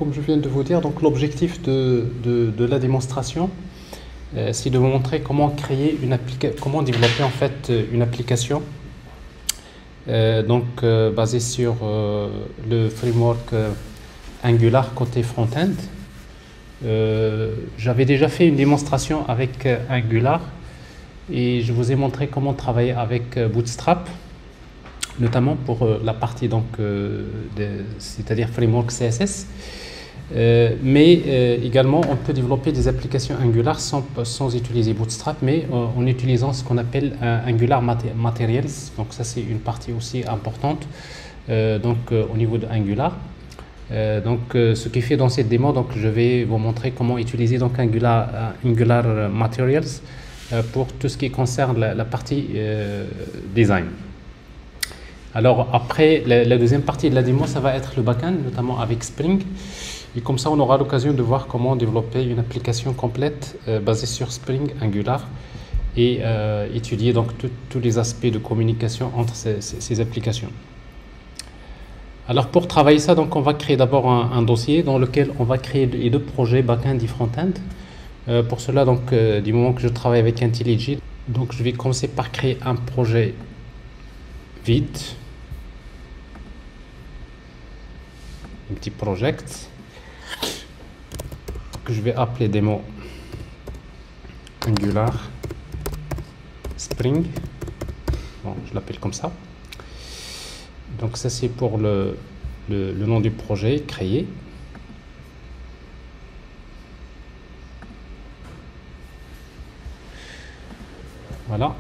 comme je viens de vous dire, donc l'objectif de la démonstration, c'est de vous montrer comment créer comment développer en fait une application basée sur le framework Angular côté front-end. J'avais déjà fait une démonstration avec Angular et je vous ai montré comment travailler avec Bootstrap, notamment pour la partie c'est-à-dire framework CSS. Mais également on peut développer des applications Angular sans utiliser Bootstrap, mais en utilisant ce qu'on appelle Angular Materials. Donc ça c'est une partie aussi importante au niveau de Angular. Ce qui fait dans cette démo, donc je vais vous montrer comment utiliser donc Angular Materials pour tout ce qui concerne la partie design. Alors après, la deuxième partie de la démo, ça va être le backend, notamment avec Spring. Et comme ça, on aura l'occasion de voir comment développer une application complète basée sur Spring Angular et étudier donc tous les aspects de communication entre ces applications. Alors pour travailler ça, donc on va créer d'abord un dossier dans lequel on va créer les deux projets backend et frontend. Pour cela, donc du moment que je travaille avec IntelliJ, donc je vais commencer par créer un projet vide, un petit project que je vais appeler démo Angular Spring. Bon, je l'appelle comme ça. Donc ça c'est pour le nom du projet créé. Voilà.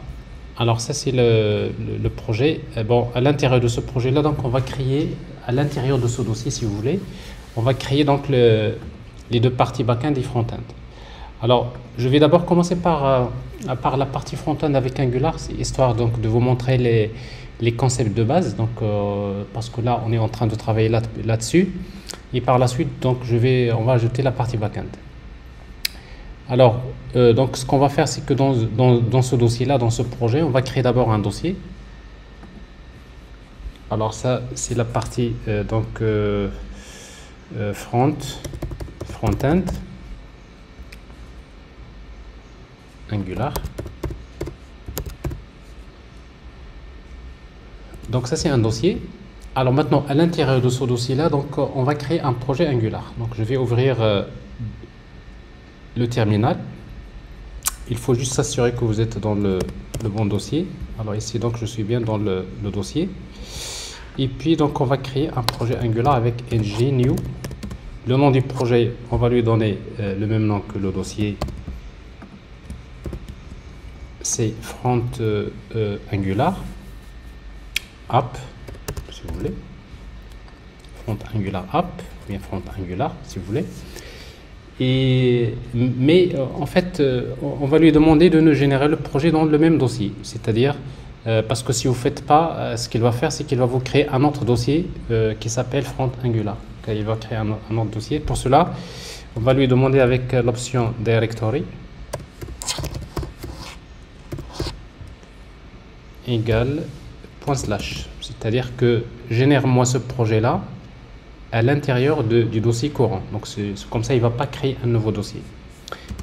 Alors ça c'est le projet. Bon, à l'intérieur de ce projet là, donc on va créer à l'intérieur de ce dossier, si vous voulez, on va créer donc les deux parties backend et frontend. Alors je vais d'abord commencer par la partie frontend avec Angular, histoire donc de vous montrer les concepts de base, donc parce que là on est en train de travailler là-dessus, et par la suite donc on va ajouter la partie backend. Alors donc ce qu'on va faire, c'est que dans ce dossier là, dans ce projet, on va créer d'abord un dossier. Alors ça c'est la partie front-end Angular. Donc ça c'est un dossier. Alors maintenant à l'intérieur de ce dossier là, donc on va créer un projet Angular. Donc je vais ouvrir le terminal. Il faut juste s'assurer que vous êtes dans le bon dossier. Alors ici donc je suis bien dans le dossier. Et puis donc on va créer un projet Angular avec ng new. Le nom du projet, on va lui donner le même nom que le dossier. C'est front Angular app, si vous voulez. Front Angular app, ou bien front Angular, si vous voulez. Mais en fait, on va lui demander de nous générer le projet dans le même dossier. C'est-à-dire, parce que si vous ne faites pas, ce qu'il va faire, c'est qu'il va vous créer un autre dossier qui s'appelle front Angular. Il va créer un autre dossier. Pour cela, on va lui demander avec l'option directory égale ./. C'est-à-dire que génère-moi ce projet-là à l'intérieur du dossier courant. Donc c'est comme ça, il ne va pas créer un nouveau dossier.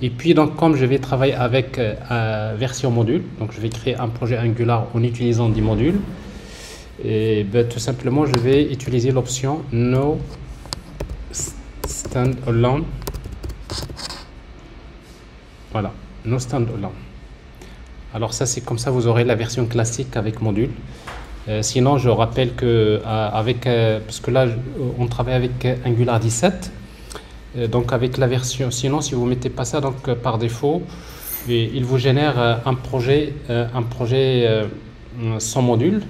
Et puis donc comme je vais travailler avec version module, donc je vais créer un projet Angular en utilisant des modules, et tout simplement je vais utiliser l'option no standalone. Voilà, no standalone. Alors ça c'est comme ça, vous aurez la version classique avec module. Sinon je rappelle que parce que là on travaille avec Angular 17, donc avec la version, sinon si vous ne mettez pas ça, donc par défaut il vous génère un projet sans module.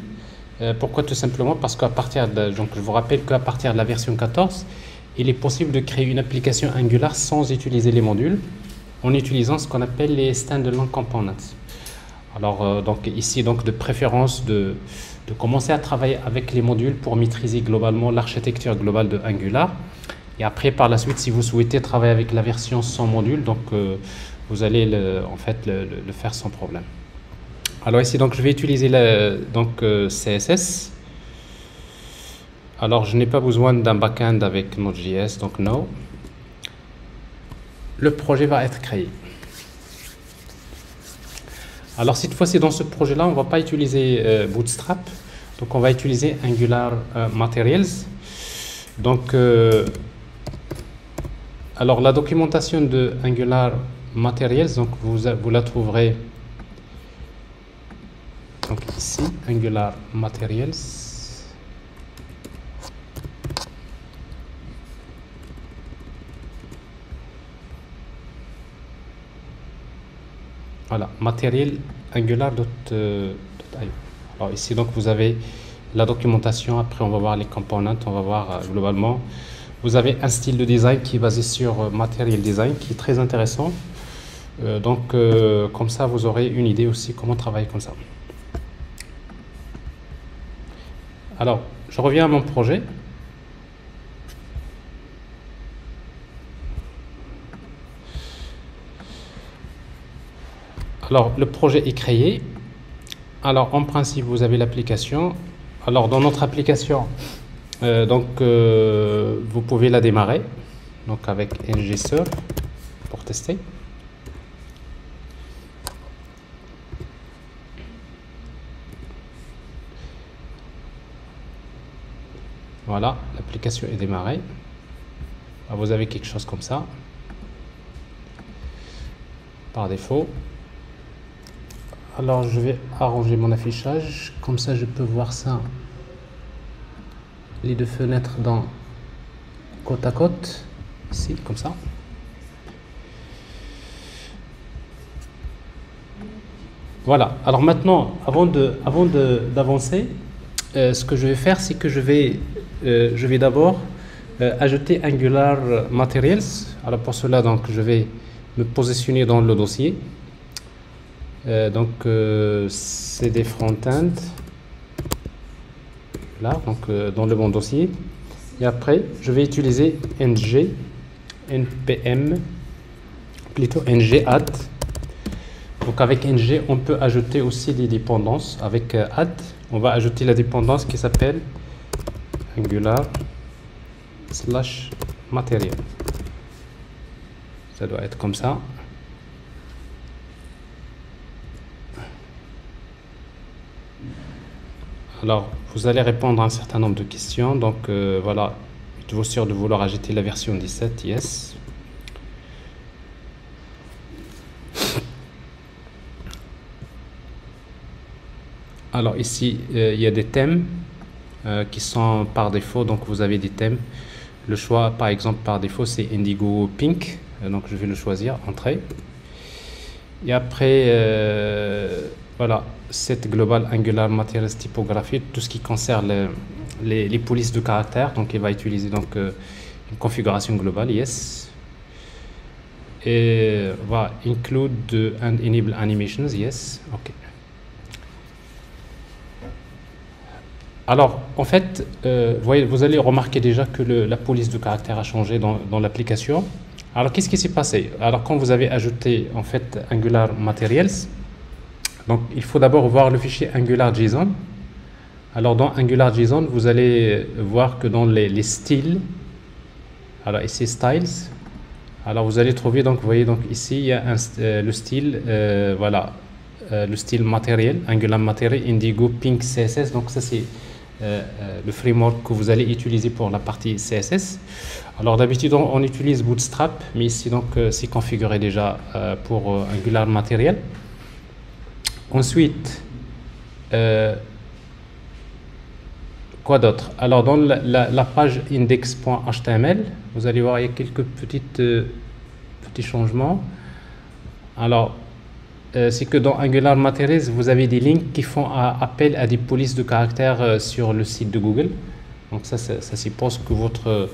Pourquoi? Tout simplement parce qu'à partir donc je vous rappelle qu'à partir de la version 14, il est possible de créer une application Angular sans utiliser les modules, en utilisant ce qu'on appelle les standalone components. Alors donc ici donc de préférence de commencer à travailler avec les modules pour maîtriser globalement l'architecture globale de Angular, et après par la suite si vous souhaitez travailler avec la version sans module, donc vous allez le faire sans problème. Alors ici donc je vais utiliser CSS. Alors, je n'ai pas besoin d'un backend avec Node.js, donc no. Le projet va être créé. Alors, cette fois-ci, dans ce projet-là, on ne va pas utiliser Bootstrap. Donc, on va utiliser Angular Materials. Donc, alors, la documentation de Angular Materials, donc vous la trouverez donc ici, Angular Materials. Voilà, matériel angular.io. Alors ici, donc, vous avez la documentation. Après, on va voir les components. On va voir globalement. Vous avez un style de design qui est basé sur Material Design, qui est très intéressant. Donc, comme ça, vous aurez une idée aussi comment travailler comme ça. Alors, je reviens à mon projet. Alors, le projet est créé. Alors, en principe, vous avez l'application. Alors, dans notre application, vous pouvez la démarrer. Donc, avec ngServe pour tester. Voilà, l'application est démarrée. Alors, vous avez quelque chose comme ça. Par défaut. Alors, je vais arranger mon affichage. Comme ça, je peux voir ça. Les deux fenêtres dans côte à côte. Ici, comme ça. Voilà. Alors maintenant, avant d'avancer, ce que je vais faire, c'est que je vais d'abord ajouter Angular Materials. Alors pour cela, donc, je vais me positionner dans le dossier. C'est des front-end. Là, donc dans le bon dossier. Et après, je vais utiliser npm, plutôt ng-add. Donc avec ng, on peut ajouter aussi des dépendances. Avec add, on va ajouter la dépendance qui s'appelle Angular/Material. Ça doit être comme ça. Alors, vous allez répondre à un certain nombre de questions. Donc, voilà, êtes-vous sûr de vouloir ajouter la version 17? Yes. Alors, ici, il y a des thèmes qui sont par défaut. Donc, vous avez des thèmes. Le choix, par exemple, par défaut, c'est Indigo Pink. Donc, je vais le choisir, entrée. Et après, voilà, cette global Angular Materials typographie, tout ce qui concerne les polices de caractère. Donc, il va utiliser donc une configuration globale, yes. Et va include and enable animations, yes, ok. Alors, en fait, vous allez remarquer déjà que la police de caractère a changé dans l'application. Alors, qu'est-ce qui s'est passé? Alors, quand vous avez ajouté, en fait, Angular Materials, donc, il faut d'abord voir le fichier AngularJSON. Alors, dans AngularJSON, vous allez voir que dans les styles, alors ici, Styles, alors vous allez trouver, donc, vous voyez, donc ici, il y a le style, voilà, le style matériel, Angular Material, Indigo, Pink, CSS. Donc, ça, c'est le framework que vous allez utiliser pour la partie CSS. Alors, d'habitude, on utilise Bootstrap, mais ici, donc, c'est configuré déjà pour Angular Material. Ensuite, quoi d'autre? Alors, dans la page index.html, vous allez voir, il y a quelques petits changements. Alors, c'est que dans Angular Materials, vous avez des links qui font appel à des polices de caractère sur le site de Google. Donc, ça suppose que il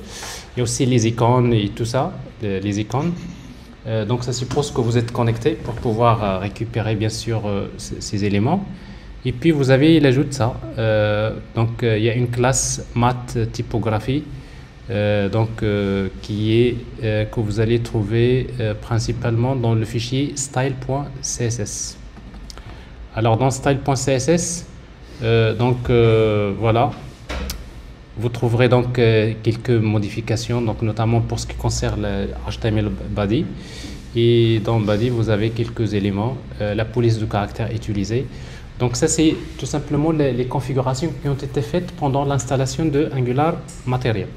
y a aussi les icônes et tout ça, les icônes. Donc, ça suppose que vous êtes connecté pour pouvoir récupérer, bien sûr, ces éléments. Et puis, vous avez l'ajout de ça. Il y a une classe math typographie que vous allez trouver principalement dans le fichier style.css. Alors, dans style.css, voilà. Vous trouverez donc quelques modifications, donc notamment pour ce qui concerne le HTML body. Et dans body, vous avez quelques éléments, la police de caractère utilisée. Donc ça, c'est tout simplement les configurations qui ont été faites pendant l'installation de Angular Material.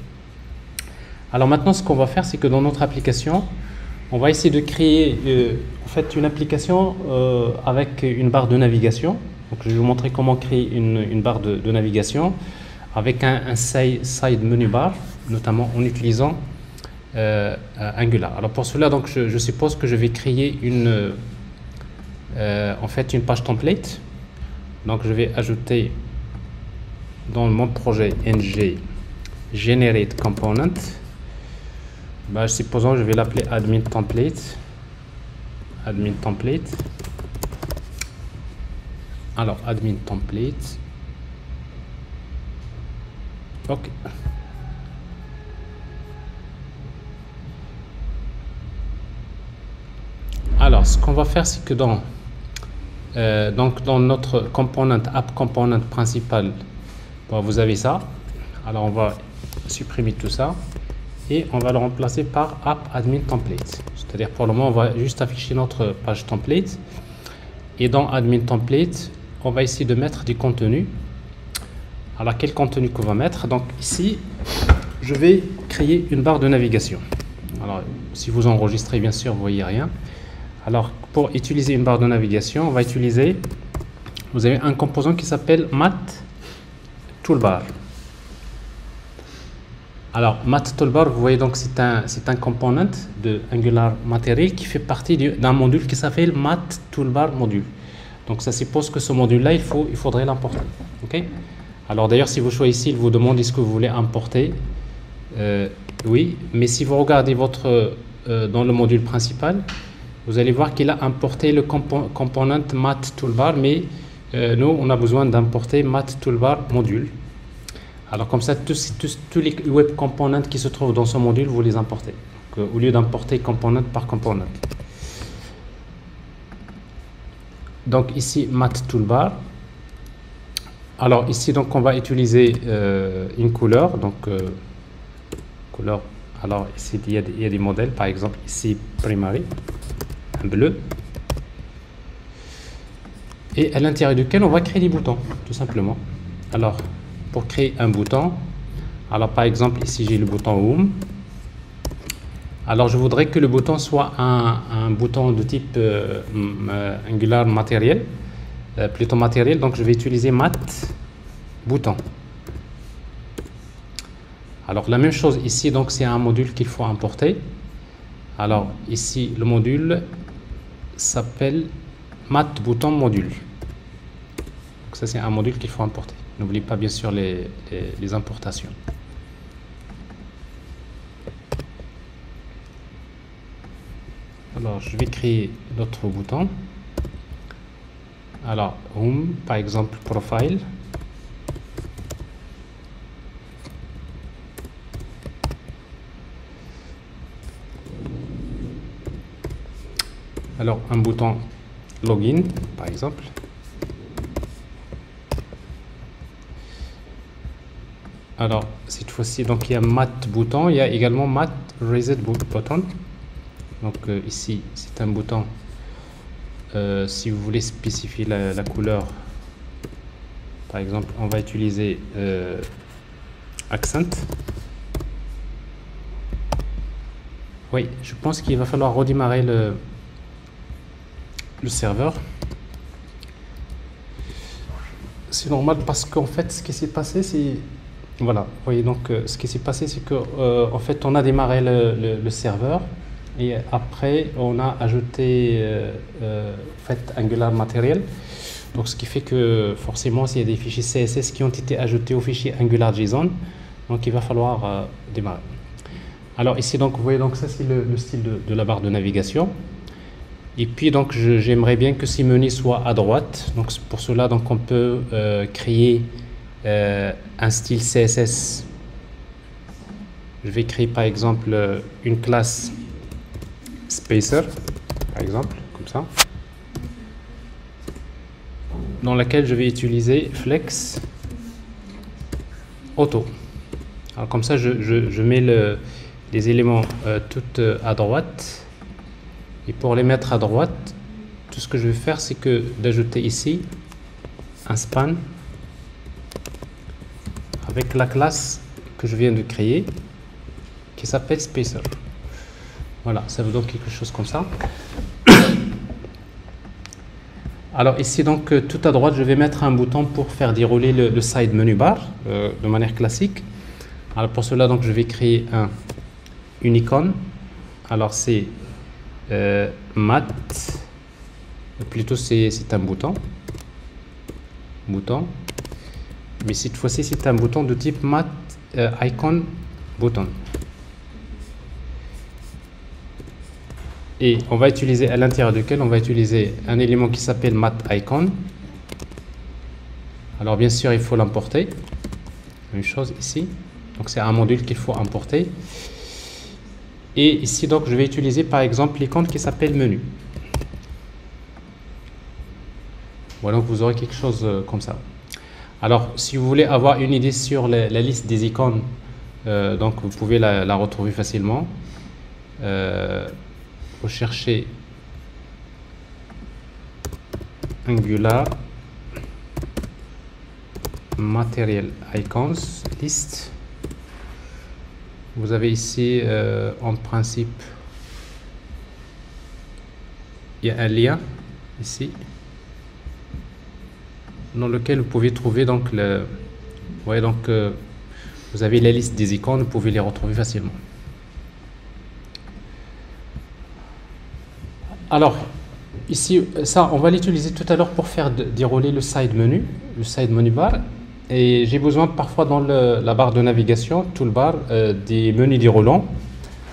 Alors maintenant, ce qu'on va faire, c'est que dans notre application, on va essayer de créer en fait une application avec une barre de navigation. Donc je vais vous montrer comment créer une barre de navigation avec un side menu bar, notamment en utilisant Angular. Alors pour cela, donc je suppose que je vais créer en fait une page template. Donc je vais ajouter dans mon projet ng generate component. Supposons je vais l'appeler admin template. Admin template. Alors admin template. Ok. Alors ce qu'on va faire, c'est que dans notre component app component principal, vous avez ça. Alors on va supprimer tout ça et on va le remplacer par app admin template. C'est-à-dire pour le moment on va juste afficher notre page template, et dans admin template on va essayer de mettre du contenu. Alors quel contenu qu'on va mettre? Donc ici je vais créer une barre de navigation. Alors si vous enregistrez, bien sûr vous voyez rien. Alors pour utiliser une barre de navigation, on va utiliser, vous avez un composant qui s'appelle Math Toolbar. Alors Math Toolbar, vous voyez, donc c'est un component de Angular Material qui fait partie d'un module qui s'appelle Math Toolbar module. Donc ça suppose que ce module-là, il faudrait l'importer. Ok. Alors d'ailleurs, si vous choisissez, il vous demande est-ce que vous voulez importer. Oui, mais si vous regardez dans le module principal, vous allez voir qu'il a importé le component Math Toolbar, mais nous, on a besoin d'importer Math Toolbar module. Alors comme ça, tous les web components qui se trouvent dans ce module, vous les importez. Donc, au lieu d'importer component par component. Donc ici, Math Toolbar. Alors ici, donc, on va utiliser une couleur. Donc, couleur. Alors ici, il y a des modèles. Par exemple, ici, primary. Un bleu, et à l'intérieur duquel on va créer des boutons, tout simplement. Alors pour créer un bouton, alors par exemple ici j'ai le bouton Home. Alors je voudrais que le bouton soit un bouton de type Angular Material, plutôt matériel, donc je vais utiliser Math bouton. Alors la même chose ici, donc c'est un module qu'il faut importer. Alors ici le module s'appelle Math bouton module. Donc ça c'est un module qu'il faut importer. N'oubliez pas bien sûr les importations. Alors je vais créer d'autres boutons. Alors Home, par exemple Profile. Alors un bouton Login, par exemple. Alors cette fois-ci, donc il y a Math bouton, il y a également Math Reset button. Donc ici c'est un bouton. Si vous voulez spécifier la couleur, par exemple, on va utiliser Accent. Oui, je pense qu'il va falloir redémarrer le serveur. C'est normal parce qu'en fait ce qui s'est passé c'est, voilà, vous voyez, donc ce qui s'est passé c'est que en fait on a démarré le serveur et après on a ajouté en fait Angular Material, donc ce qui fait que forcément s'il y a des fichiers CSS qui ont été ajoutés au fichier AngularJSON, donc il va falloir démarrer. Alors ici, donc vous voyez, donc ça c'est le style de la barre de navigation. Et puis donc j'aimerais bien que ces menus soient à droite. Donc pour cela, donc on peut créer un style CSS. Je vais créer par exemple une classe spacer, par exemple, comme ça, dans laquelle je vais utiliser flex auto. Alors comme ça, je mets les éléments tout à droite. Et pour les mettre à droite, tout ce que je vais faire, c'est que d'ajouter ici un span avec la classe que je viens de créer qui s'appelle spacer. Voilà, ça vous donne quelque chose comme ça. Alors ici donc tout à droite, je vais mettre un bouton pour faire dérouler le side menu bar de manière classique. Alors pour cela donc je vais créer une icône. Alors c'est mat, plutôt c'est un bouton, mais cette fois-ci c'est un bouton de type mat icon button. Et on va utiliser à l'intérieur duquel on va utiliser un élément qui s'appelle mat icon. Alors bien sûr il faut l'importer, une chose ici, donc c'est un module qu'il faut importer. Et ici donc je vais utiliser par exemple l'icône qui s'appelle menu. Voilà, donc vous aurez quelque chose comme ça. Alors si vous voulez avoir une idée sur la liste des icônes, donc vous pouvez la retrouver facilement. Vous cherchez Angular Material Icons list. Vous avez ici en principe il y a un lien ici dans lequel vous pouvez trouver donc vous avez la liste des icônes, vous pouvez les retrouver facilement. Alors, ici, ça, on va l'utiliser tout à l'heure pour faire dérouler le side menu bar. Et j'ai besoin parfois dans la barre de navigation, toolbar, des menus déroulants.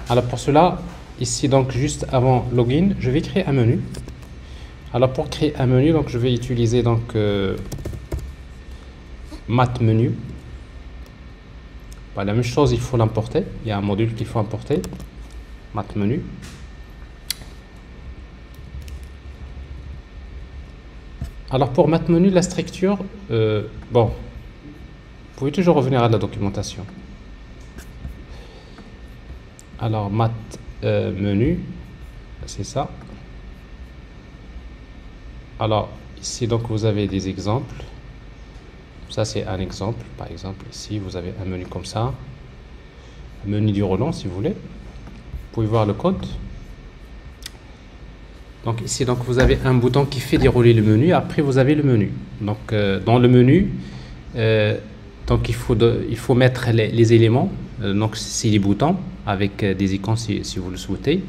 Alors pour cela, ici, donc juste avant login, je vais créer un menu. Alors pour créer un menu, donc je vais utiliser donc mat menu. Voilà, la même chose, il faut l'importer. Il y a un module qu'il faut importer, mat menu. Alors pour mat menu, la structure, bon, vous pouvez toujours revenir à la documentation. Alors mat menu, c'est ça. Alors ici donc vous avez des exemples. Ça c'est un exemple, par exemple ici vous avez un menu comme ça, un menu déroulant si vous voulez. Vous pouvez voir le code. Donc ici donc vous avez un bouton qui fait dérouler le menu. Après vous avez le menu. Donc dans le menu, donc il faut mettre les éléments. Donc c'est les boutons avec des icônes si vous le souhaitez.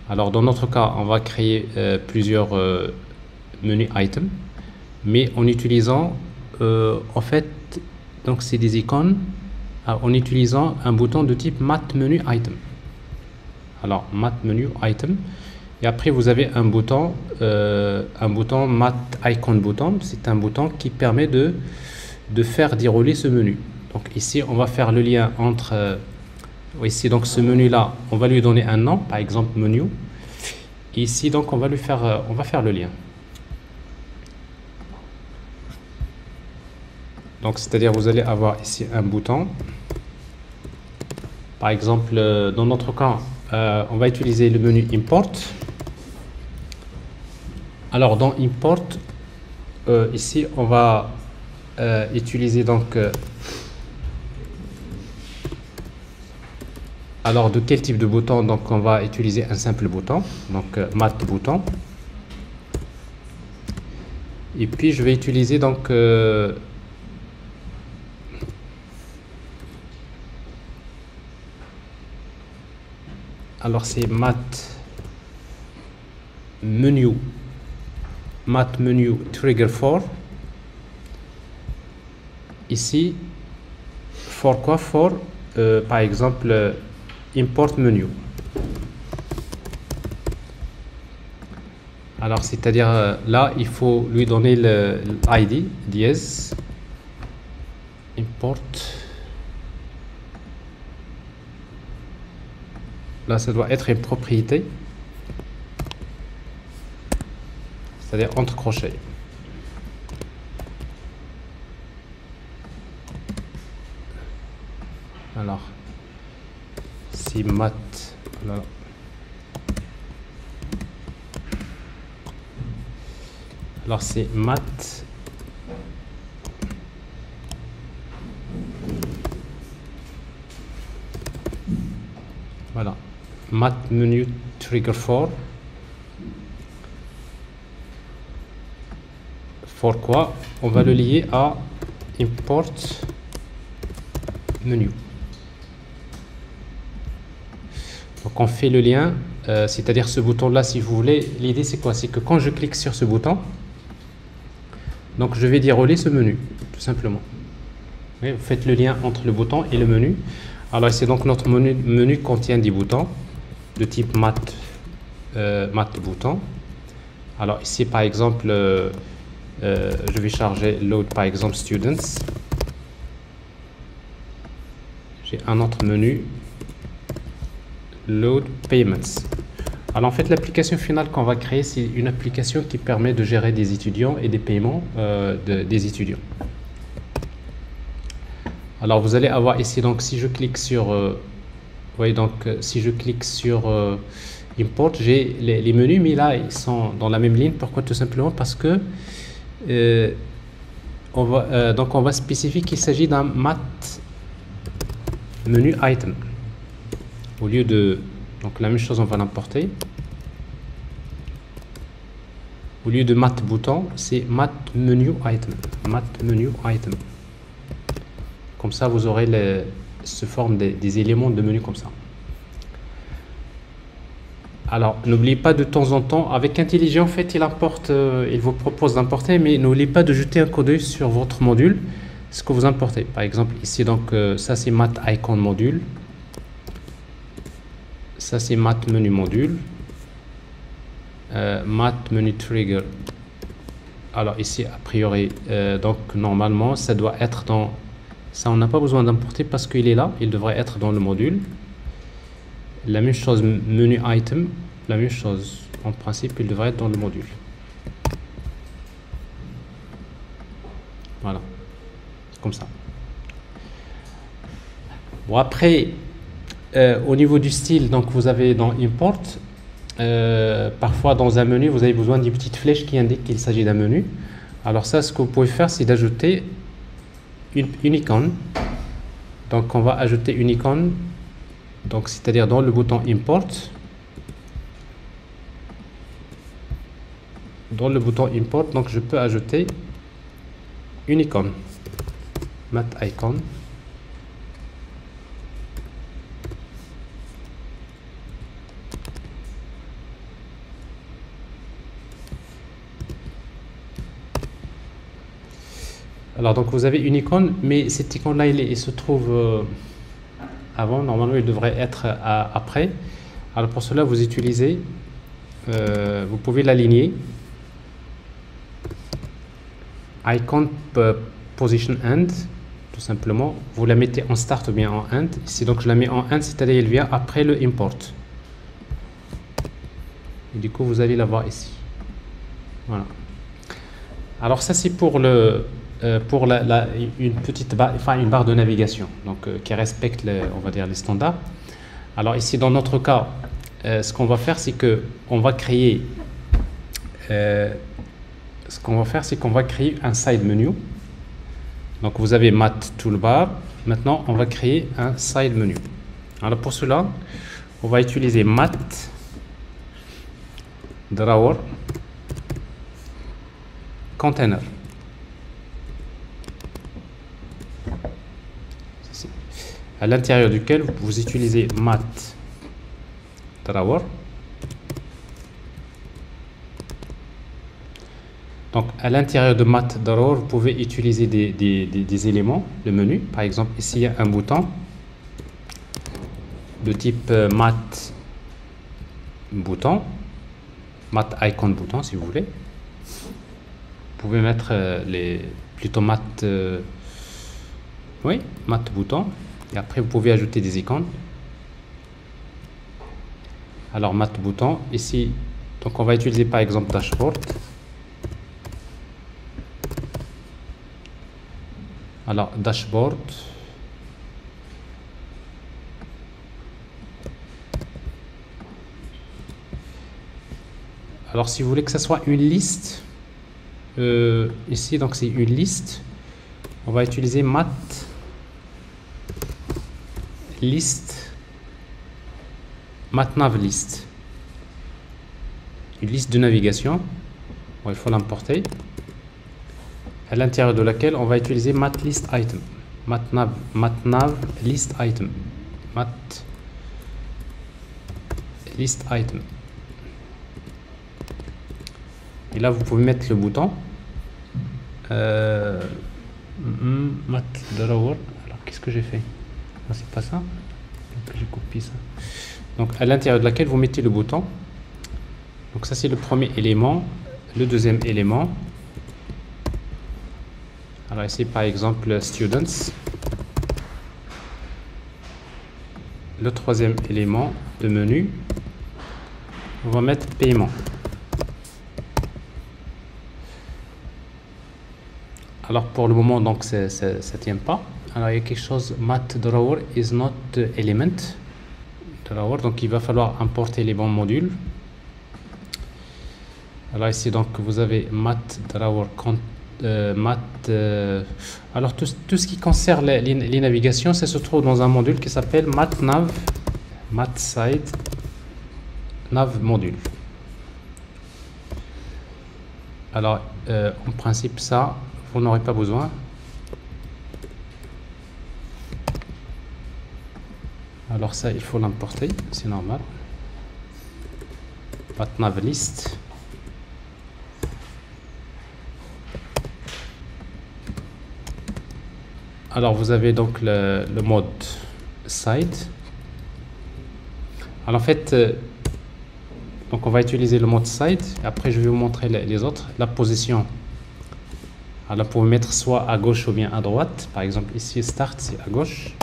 Alors dans notre cas, on va créer plusieurs menus items, mais en utilisant en fait donc c'est des icônes en utilisant un bouton de type mat menu item. Alors mat menu item. Et après, vous avez un bouton mat icon button. C'est un bouton qui permet de faire dérouler ce menu. Donc ici, on va faire le lien entre ici donc ce menu là, on va lui donner un nom, par exemple menu. Et ici donc on va faire le lien. Donc c'est-à-dire vous allez avoir ici un bouton. Par exemple, dans notre cas, on va utiliser le menu import. Alors dans import, ici on va utiliser donc alors de quel type de bouton? Donc on va utiliser un simple bouton, donc mat bouton. Et puis je vais utiliser donc alors c'est mat menu trigger for. Ici for quoi? For par exemple import menu. Alors c'est-à-dire là il faut lui donner le ID dièse import. Là ça doit être une propriété, c'est-à-dire entre crochets. Alors, si math, voilà. Alors c'est math voilà, math menu trigger for quoi? On va le lier à import menu. Donc on fait le lien, c'est-à-dire ce bouton là, si vous voulez, l'idée c'est quoi? C'est que quand je clique sur ce bouton, donc je vais dérouler ce menu, tout simplement. Et vous faites le lien entre le bouton et le menu. Alors ici donc notre menu contient des boutons de type math bouton. Alors ici par exemple, je vais charger load par exemple students. J'ai un autre menu load payments. Alors en fait l'application finale qu'on va créer, c'est une application qui permet de gérer des étudiants et des paiements des étudiants. Alors vous allez avoir ici, donc si je clique sur vous voyez, donc si je clique sur import, j'ai les menus, mais là ils sont dans la même ligne. Pourquoi? Tout simplement parce que on va spécifier qu'il s'agit d'un math menu item au lieu de, donc la même chose, on va l'importer. Au lieu de math bouton, c'est math menu item. Math menu item. Comme ça, vous aurez se forme des éléments de menu comme ça. Alors, n'oubliez pas de temps en temps, avec IntelliJ, en fait, il vous propose d'importer, mais n'oubliez pas de jeter un coup d'œil sur votre module, ce que vous importez. Par exemple, ici, donc, ça c'est math icon module. Ça c'est math menu module. Math menu trigger. Alors ici, a priori, donc normalement, ça doit être dans... Ça, on n'a pas besoin d'importer parce qu'il est là. Il devrait être dans le module. La même chose, menu item. La même chose. En principe, il devrait être dans le module. Voilà. Comme ça. Bon, après, au niveau du style, donc vous avez dans import, parfois dans un menu, vous avez besoin d'une petite flèche qui indique qu'il s'agit d'un menu. Alors ça, ce que vous pouvez faire, c'est d'ajouter une icône. Donc on va ajouter une icône, donc c'est-à-dire dans le bouton import. Dans le bouton import, donc je peux ajouter une icône, math icon. Alors donc vous avez une icône, mais cette icône là il se trouve avant. Normalement il devrait être après. Alors pour cela vous utilisez, vous pouvez l'aligner, icon position end, tout simplement. Vous la mettez en start ou bien en end. Ici donc je la mets en end, c'est-à-dire il vient après le import. Et du coup vous allez la voir ici. Voilà. Alors ça c'est pour une petite barre, enfin une barre de navigation, donc qui respecte on va dire les standards. Alors ici dans notre cas, ce qu'on va faire, c'est que on va créer un side menu. Donc vous avez math toolbar. Maintenant on va créer un side menu. Alors pour cela, on va utiliser math drawer container. À l'intérieur duquel vous utilisez math drawer. Donc à l'intérieur de math drawer, vous pouvez utiliser des éléments de menu. Par exemple, ici il y a un bouton de type math bouton, math icon bouton si vous voulez. Vous pouvez mettre plutôt math math bouton. Et après, vous pouvez ajouter des icônes. Alors, math bouton, ici, donc on va utiliser par exemple dashboard. Alors, dashboard. Alors si vous voulez que ce soit une liste, ici donc c'est une liste, on va utiliser mat list, matnav list, une liste de navigation. Bon, il faut l'importer, à l'intérieur de laquelle on va utiliser mat list item, matnav list item, mat list item. Et là vous pouvez mettre le bouton mat drawer. Alors qu'est-ce que j'ai fait? Non, c'est pas ça, donc j'ai copié ça. Donc à l'intérieur de laquelle vous mettez le bouton. Donc ça c'est le premier élément. Le deuxième élément, alors ici par exemple students. Le troisième élément de menu, on va mettre paiement. Alors pour le moment donc ça tient pas. Alors il y a quelque chose, mat drawer is not element drawer, donc il va falloir importer les bons modules. Alors ici donc vous avez mat drawer alors tout ce qui concerne les navigations, ça se trouve dans un module qui s'appelle matnav, matside nav module. Alors en principe ça vous n'aurez pas besoin. Alors ça il faut l'importer, c'est normal. Matnav list. Alors vous avez donc le mode side. Alors en fait, donc on va utiliser le mode side. Après je vais vous montrer les autres. La position. Alors pour mettre soit à gauche ou bien à droite. Par exemple ici start c'est à gauche.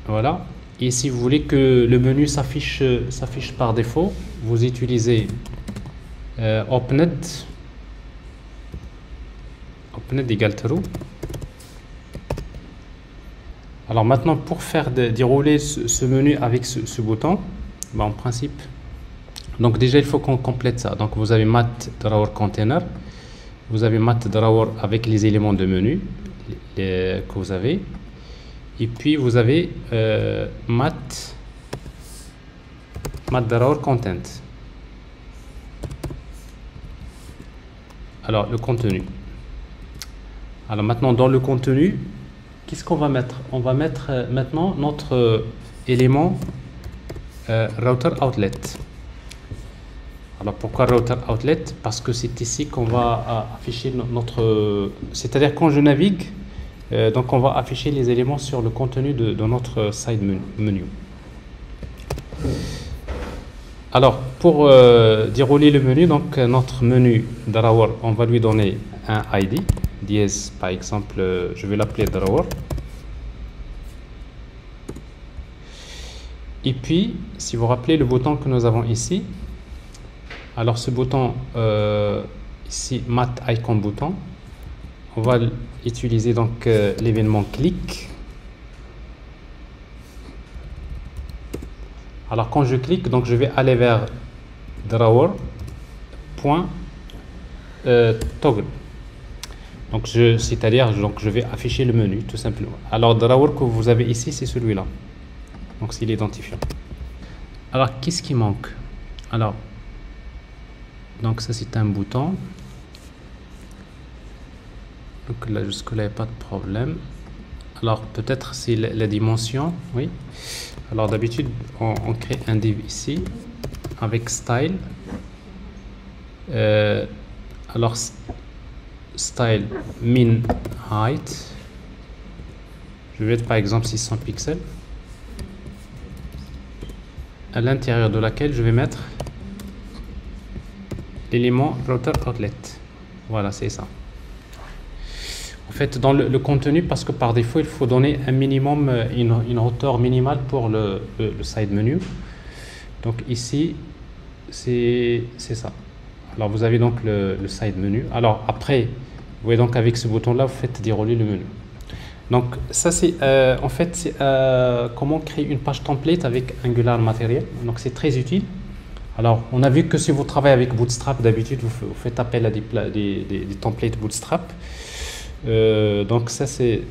Voilà. Et si vous voulez que le menu s'affiche par défaut, vous utilisez opened. Opened égale true. Alors maintenant pour faire dérouler ce menu avec ce bouton, ben en principe, donc déjà il faut qu'on complète ça. Donc vous avez mat drawer container, vous avez mat drawer avec les éléments de menu que vous avez, et puis vous avez mat drawer content. Alors le contenu. Alors maintenant dans le contenu, qu'est-ce qu'on va mettre? On va mettre maintenant notre élément router outlet. Alors pourquoi router outlet? Parce que c'est ici qu'on va afficher notre... C'est-à-dire quand je navigue, donc on va afficher les éléments sur le contenu de notre side menu. Alors pour dérouler le menu, donc notre menu drawer, on va lui donner un ID. Dièse, par exemple, je vais l'appeler drawer. Et puis, si vous vous rappelez le bouton que nous avons ici, alors ce bouton ici, mat icon bouton, on va utiliser donc l'événement click. Alors quand je clique, donc je vais aller vers drawer point toggle. Donc c'est-à-dire donc je vais afficher le menu tout simplement. Alors drawer que vous avez ici c'est celui-là. Donc c'est l'identifiant. Alors qu'est-ce qui manque? Alors donc ça c'est un bouton. Donc là jusque là il n'y a pas de problème. Alors peut-être c'est la dimension, oui. Alors d'habitude on crée un div ici avec style. Alors style min height, je vais mettre par exemple 600 pixels, à l'intérieur de laquelle je vais mettre l'élément router outlet. Voilà, c'est ça. En fait dans le contenu, parce que par défaut il faut donner un minimum, une hauteur minimale pour le side menu. Donc ici c'est ça. Alors vous avez donc le side menu. Alors après, vous voyez donc avec ce bouton là vous faites dérouler le menu. Donc ça c'est en fait c'est comment créer une page template avec Angular Material. Donc c'est très utile. Alors on a vu que si vous travaillez avec Bootstrap d'habitude vous faites appel à des templates Bootstrap. Donc ça c'est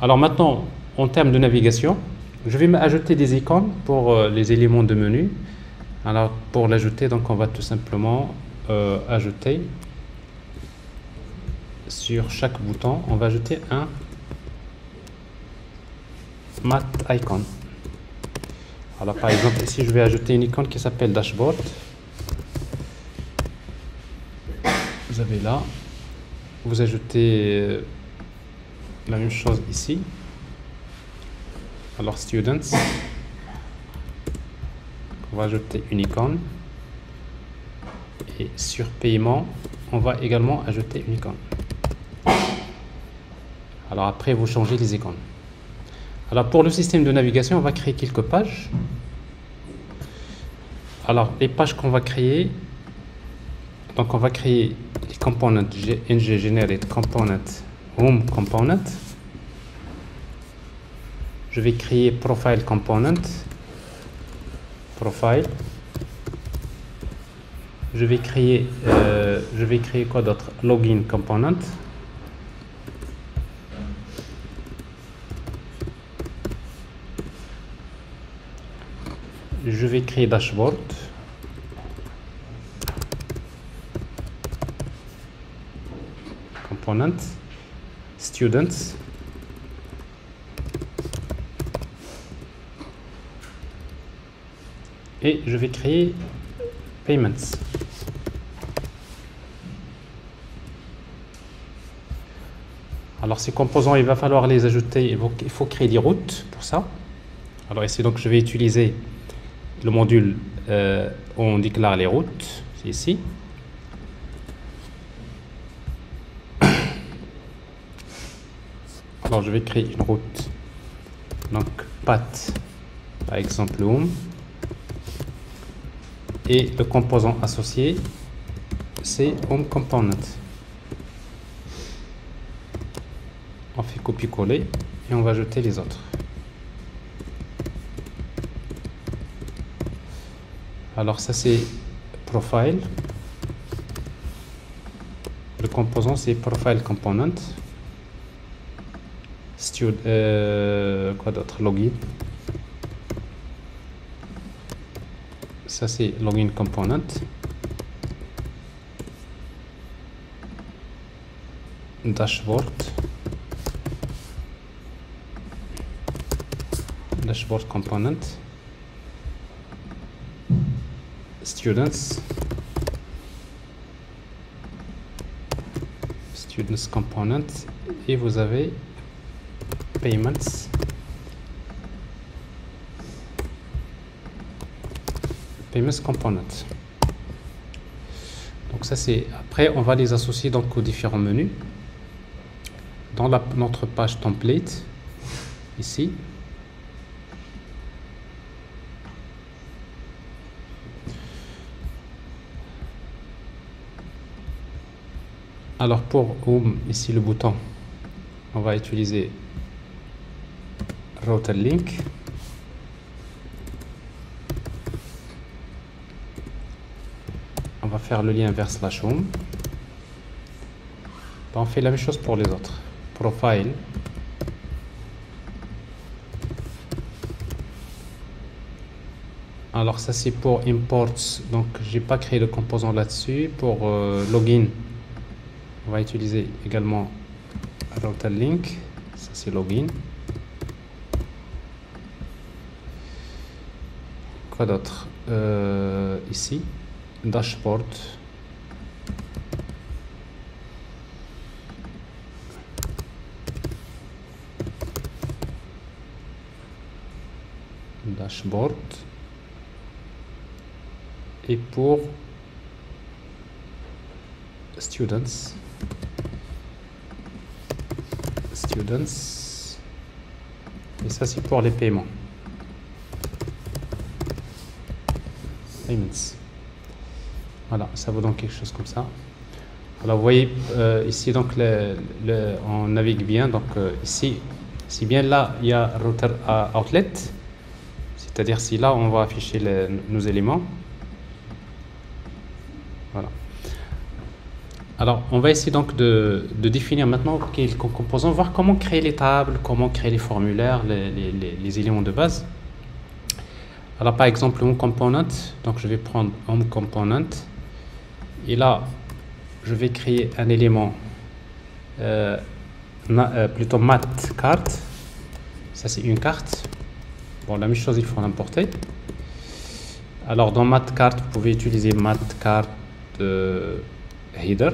alors maintenant en termes de navigation, je vais ajouter des icônes pour les éléments de menu. Alors pour l'ajouter, donc on va tout simplement ajouter sur chaque bouton, on va ajouter un mat icon. Alors par exemple ici je vais ajouter une icône qui s'appelle dashboard. Vous avez là, vous ajoutez la même chose ici. Alors students, on va ajouter une icône et sur paiement on va également ajouter une icône. Alors après vous changez les icônes. Alors pour le système de navigation on va créer quelques pages. Alors les pages qu'on va créer, donc on va créer les components ng generate component home component. Je vais créer profile component, profile. Je vais créer quoi d'autre? Login component. Je vais créer dashboard. Component. Students. Et je vais créer payments. Alors ces composants, il va falloir les ajouter, il faut créer des routes pour ça. Alors ici donc je vais utiliser le module où on déclare les routes, c'est ici. Alors je vais créer une route, donc path par exemple home, et le composant associé c'est home component. On fait copier-coller et on va ajouter les autres. Alors ça c'est profile. Le composant c'est profile component. Quoi d'autre? Login. Ça c'est login component. Dashboard. Dashboard component. Students. Students component. Et vous avez payments. Payments component. Donc ça c'est, après on va les associer donc aux différents menus dans notre page template ici. Alors pour home, ici le bouton, on va utiliser router link. On va faire le lien vers /home. On fait la même chose pour les autres. Profile. Alors ça c'est pour imports, donc j'ai pas créé de composant là-dessus. Pour login, on va utiliser également router link. Ça c'est login. Quoi d'autre? Ici dashboard. Dashboard. Et pour students, et ça c'est pour les paiements, payments. Voilà, ça vaut donc quelque chose comme ça. Alors vous voyez ici donc on navigue bien, donc ici si bien là il y a router outlet, c'est-à-dire si là on va afficher nos éléments. Voilà. Alors on va essayer donc de définir maintenant quelques composants, voir comment créer les tables, comment créer les formulaires, les éléments de base. Alors par exemple Home Component, donc je vais prendre Home Component et là je vais créer un élément plutôt mat carte. Ça c'est une carte. Bon, la même chose, il faut l'importer. Alors dans mat carte, vous pouvez utiliser mat carte header.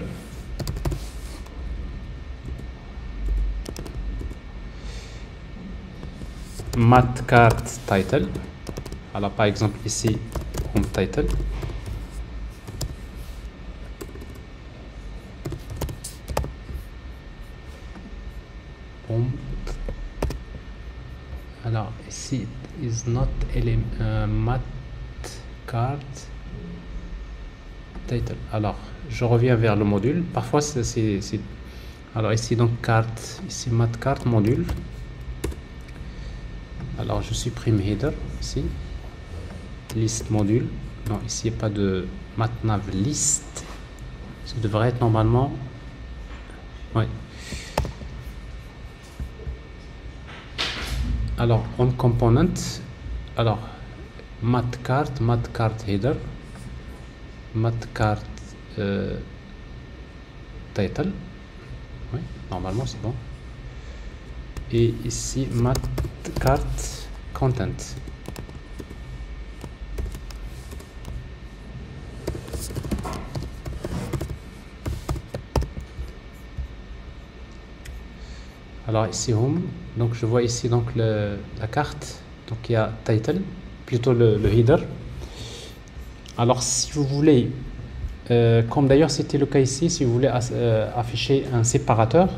Mat carte title. Alors par exemple ici home title. Alors ici is not mat card title. Alors je reviens vers le module. Parfois c'est alors ici donc carte, ici mat card module. Alors je supprime header ici, list module. Non, ici il n'y a pas de matnav list. Ça devrait être normalement, ouais. Alors on component, alors mat card header, mat card title, oui, normalement c'est bon. Et ici mat card content. Alors ici home, donc je vois ici donc la carte, donc il y a title, plutôt le header. Alors si vous voulez, comme d'ailleurs c'était le cas ici, si vous voulez afficher un séparateur,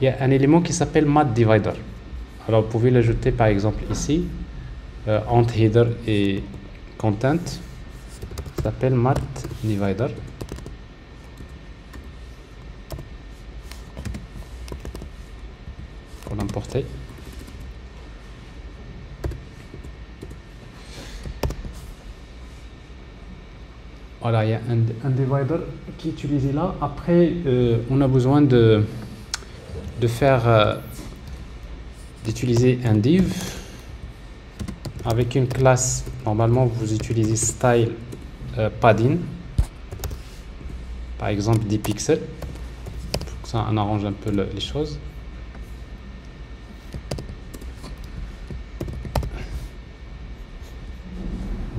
il y a un élément qui s'appelle mat divider. Alors vous pouvez l'ajouter par exemple ici, entre header et content, ça s'appelle mat divider. Pour l'importer. Voilà, il y a un divider qui est utilisé là. Après, on a besoin d'utiliser un div avec une classe. Normalement, vous utilisez style padding, par exemple 10 pixels. Pour que ça on arrange un peu les choses.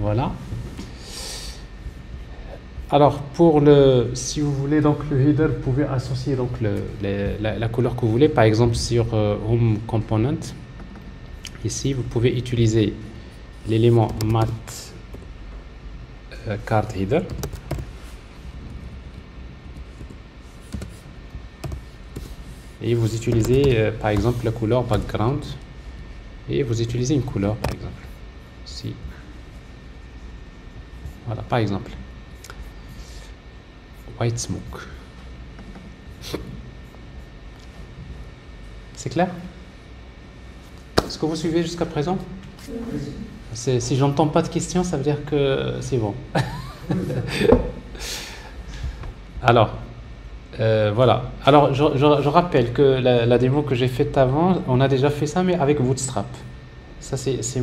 Voilà. Alors si vous voulez donc le header, vous pouvez associer donc la couleur que vous voulez. Par exemple sur Home Component, ici vous pouvez utiliser l'élément mat card header. Et vous utilisez par exemple la couleur background et vous utilisez une couleur par exemple ici. Voilà, par exemple white smoke. C'est clair? Est-ce que vous suivez jusqu'à présent? Si j'entends pas de questions, ça veut dire que c'est bon. Alors voilà. Alors je rappelle que la démo que j'ai faite avant, on a déjà fait ça, mais avec Bootstrap. Ça c'est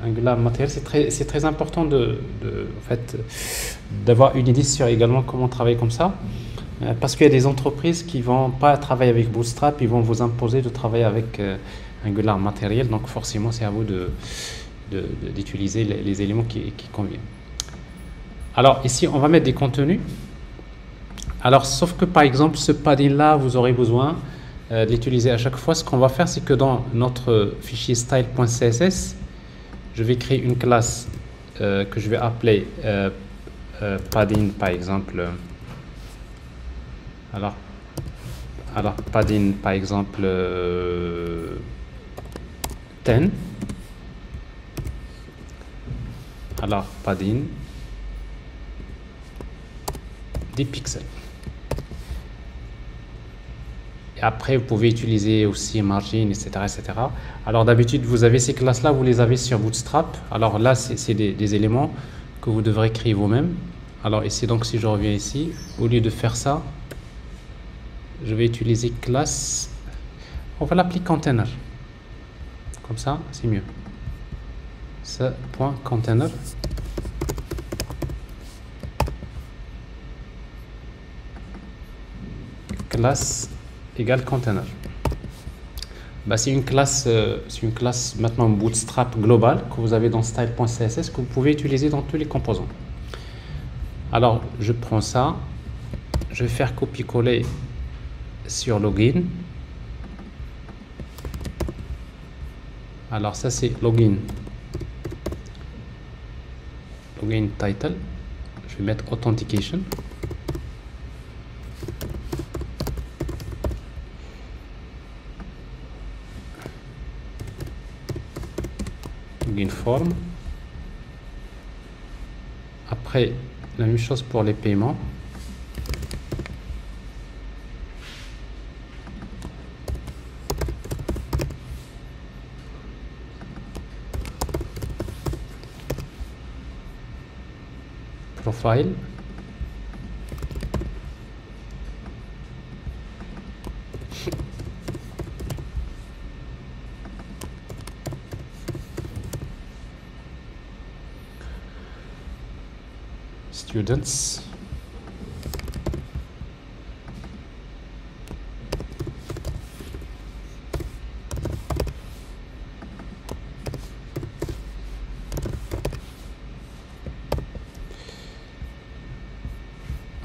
Angular Material. C'est très important en fait, d'avoir une idée sur également comment travailler comme ça, parce qu'il y a des entreprises qui vont pas travailler avec Bootstrap, ils vont vous imposer de travailler avec Angular Material. Donc forcément c'est à vous d'utiliser les éléments qui conviennent. Alors ici on va mettre des contenus. Alors sauf que par exemple ce padding là vous aurez besoin de l'utiliser à chaque fois. Ce qu'on va faire, c'est que dans notre fichier style.css, je vais créer une classe que je vais appeler padding par exemple. Alors padding par exemple 10. Alors padding 10 pixels. Et après, vous pouvez utiliser aussi margin, etc., etc. Alors d'habitude, vous avez ces classes-là, vous les avez sur Bootstrap. Alors là, c'est des éléments que vous devrez créer vous-même. Alors ici, donc si je reviens ici, au lieu de faire ça, je vais utiliser classe. On va l'appeler container. Comme ça, c'est mieux. Ça, point container. Classe égale container. Bah, c'est une classe maintenant Bootstrap globale que vous avez dans style.css que vous pouvez utiliser dans tous les composants. Alors, je prends ça, je vais faire copier-coller sur login. Alors ça c'est login title. Je vais mettre authentication. Login form. Après la même chose pour les paiements. Profile. Students.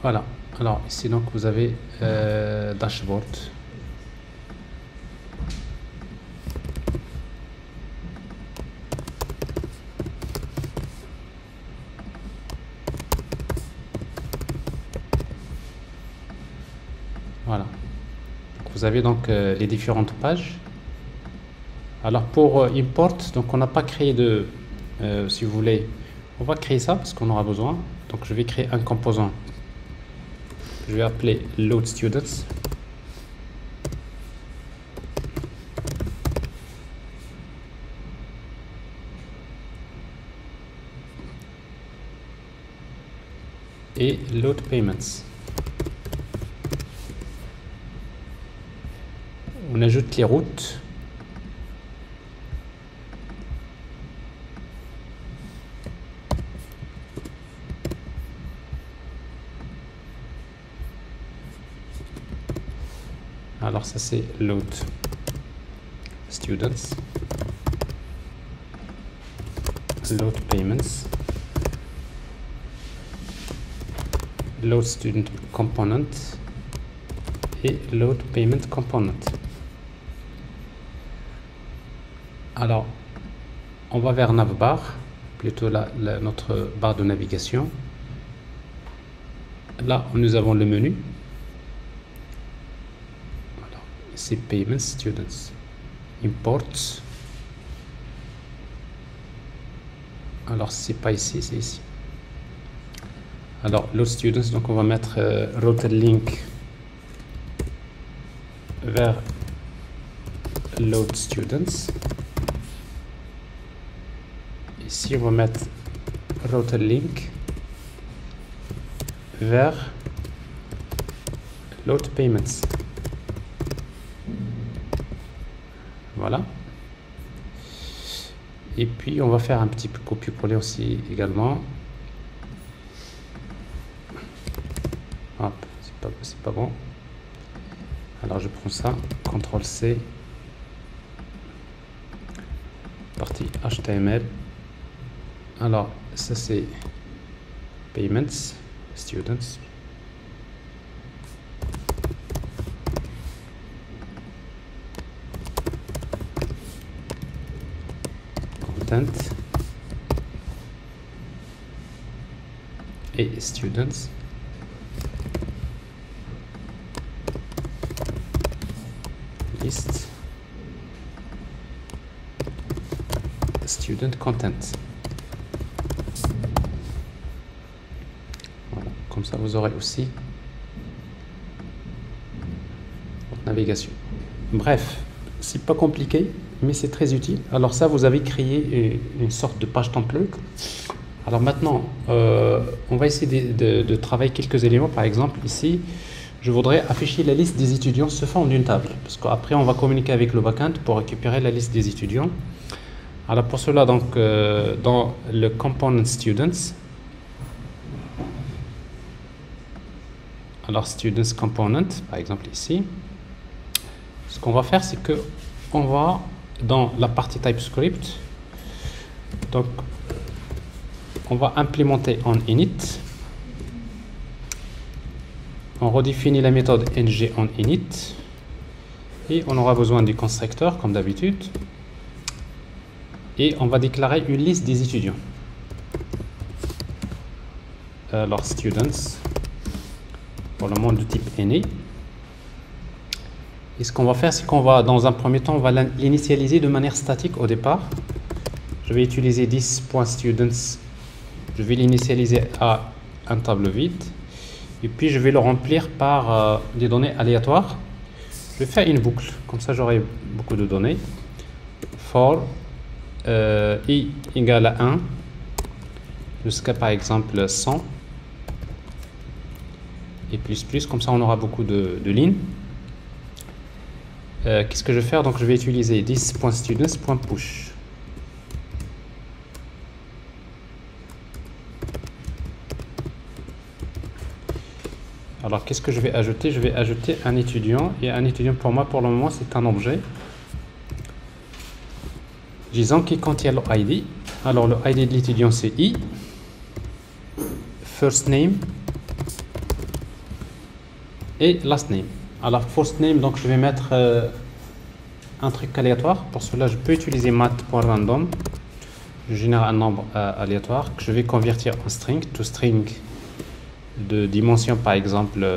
Voilà. Alors ici donc vous avez dashboard. Voilà. Vous avez donc les différentes pages. Alors pour import, donc on n'a pas créé de, si vous voulez, on va créer ça parce qu'on aura besoin. Donc je vais créer un composant. Je vais appeler load students. Et load payments. On ajoute les routes. Alors ça c'est load students, load payments, load student component et load payment component. Alors on va vers navbar, plutôt notre barre de navigation. Là nous avons le menu. C'est payment students, import. Alors c'est pas ici, c'est ici. Alors load students, donc on va mettre router link vers load students. Ici on va mettre router link vers load payments. Voilà. Et puis on va faire un petit peu copier-coller aussi également. Hop, c'est pas bon. Alors je prends ça, CTRL C, partie HTML. Alors ça c'est payments, students. Et students. List student content. Voilà. Comme ça vous aurez aussi votre navigation. Bref, c'est pas compliqué, mais c'est très utile. Alors ça, vous avez créé une sorte de page template. Alors maintenant, on va essayer de travailler quelques éléments. Par exemple, ici, je voudrais afficher la liste des étudiants sous forme d'une table. Parce qu'après, on va communiquer avec le backend pour récupérer la liste des étudiants. Alors pour cela, donc, dans le component students, alors students component, par exemple ici, ce qu'on va faire, c'est que on va dans la partie TypeScript, donc on va implémenter en init, on redéfinit la méthode ng en init et on aura besoin du constructeur comme d'habitude et on va déclarer une liste des étudiants. Alors students pour le moment de type any. Et ce qu'on va faire, c'est qu'on va, dans un premier temps, on va l'initialiser de manière statique au départ. Je vais utiliser this.students. Je vais l'initialiser à un tableau vide. Et puis, je vais le remplir par des données aléatoires. Je vais faire une boucle. Comme ça, j'aurai beaucoup de données. For i égale à 1 jusqu'à, par exemple, 100. Et plus, comme ça, on aura beaucoup de lignes. Qu'est-ce que je vais faire? Donc je vais utiliser this.students.push. Alors qu'est-ce que je vais ajouter? Je vais ajouter un étudiant, et un étudiant pour moi pour le moment c'est un objet. Disons qu'il contient le ID. Alors le ID de l'étudiant c'est i, first name et last name. Alors first name, donc je vais mettre un truc aléatoire. Pour cela, je peux utiliser mat.random. Je génère un nombre aléatoire que je vais convertir en string, to string de dimension par exemple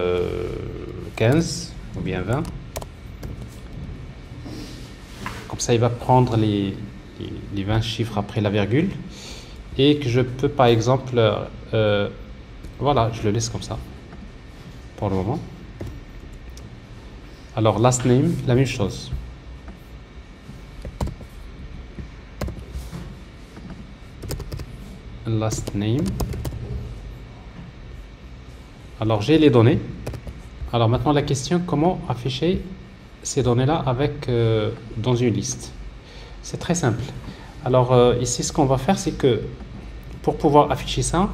15 ou bien 20. Comme ça, il va prendre les 20 chiffres après la virgule. Et que je peux par exemple, voilà, je le laisse comme ça pour le moment. Alors, last name, la même chose. Last name. Alors, j'ai les données. Alors, maintenant, la question, comment afficher ces données-là avec dans une liste? C'est très simple. Alors, ici, ce qu'on va faire, c'est que pour pouvoir afficher ça,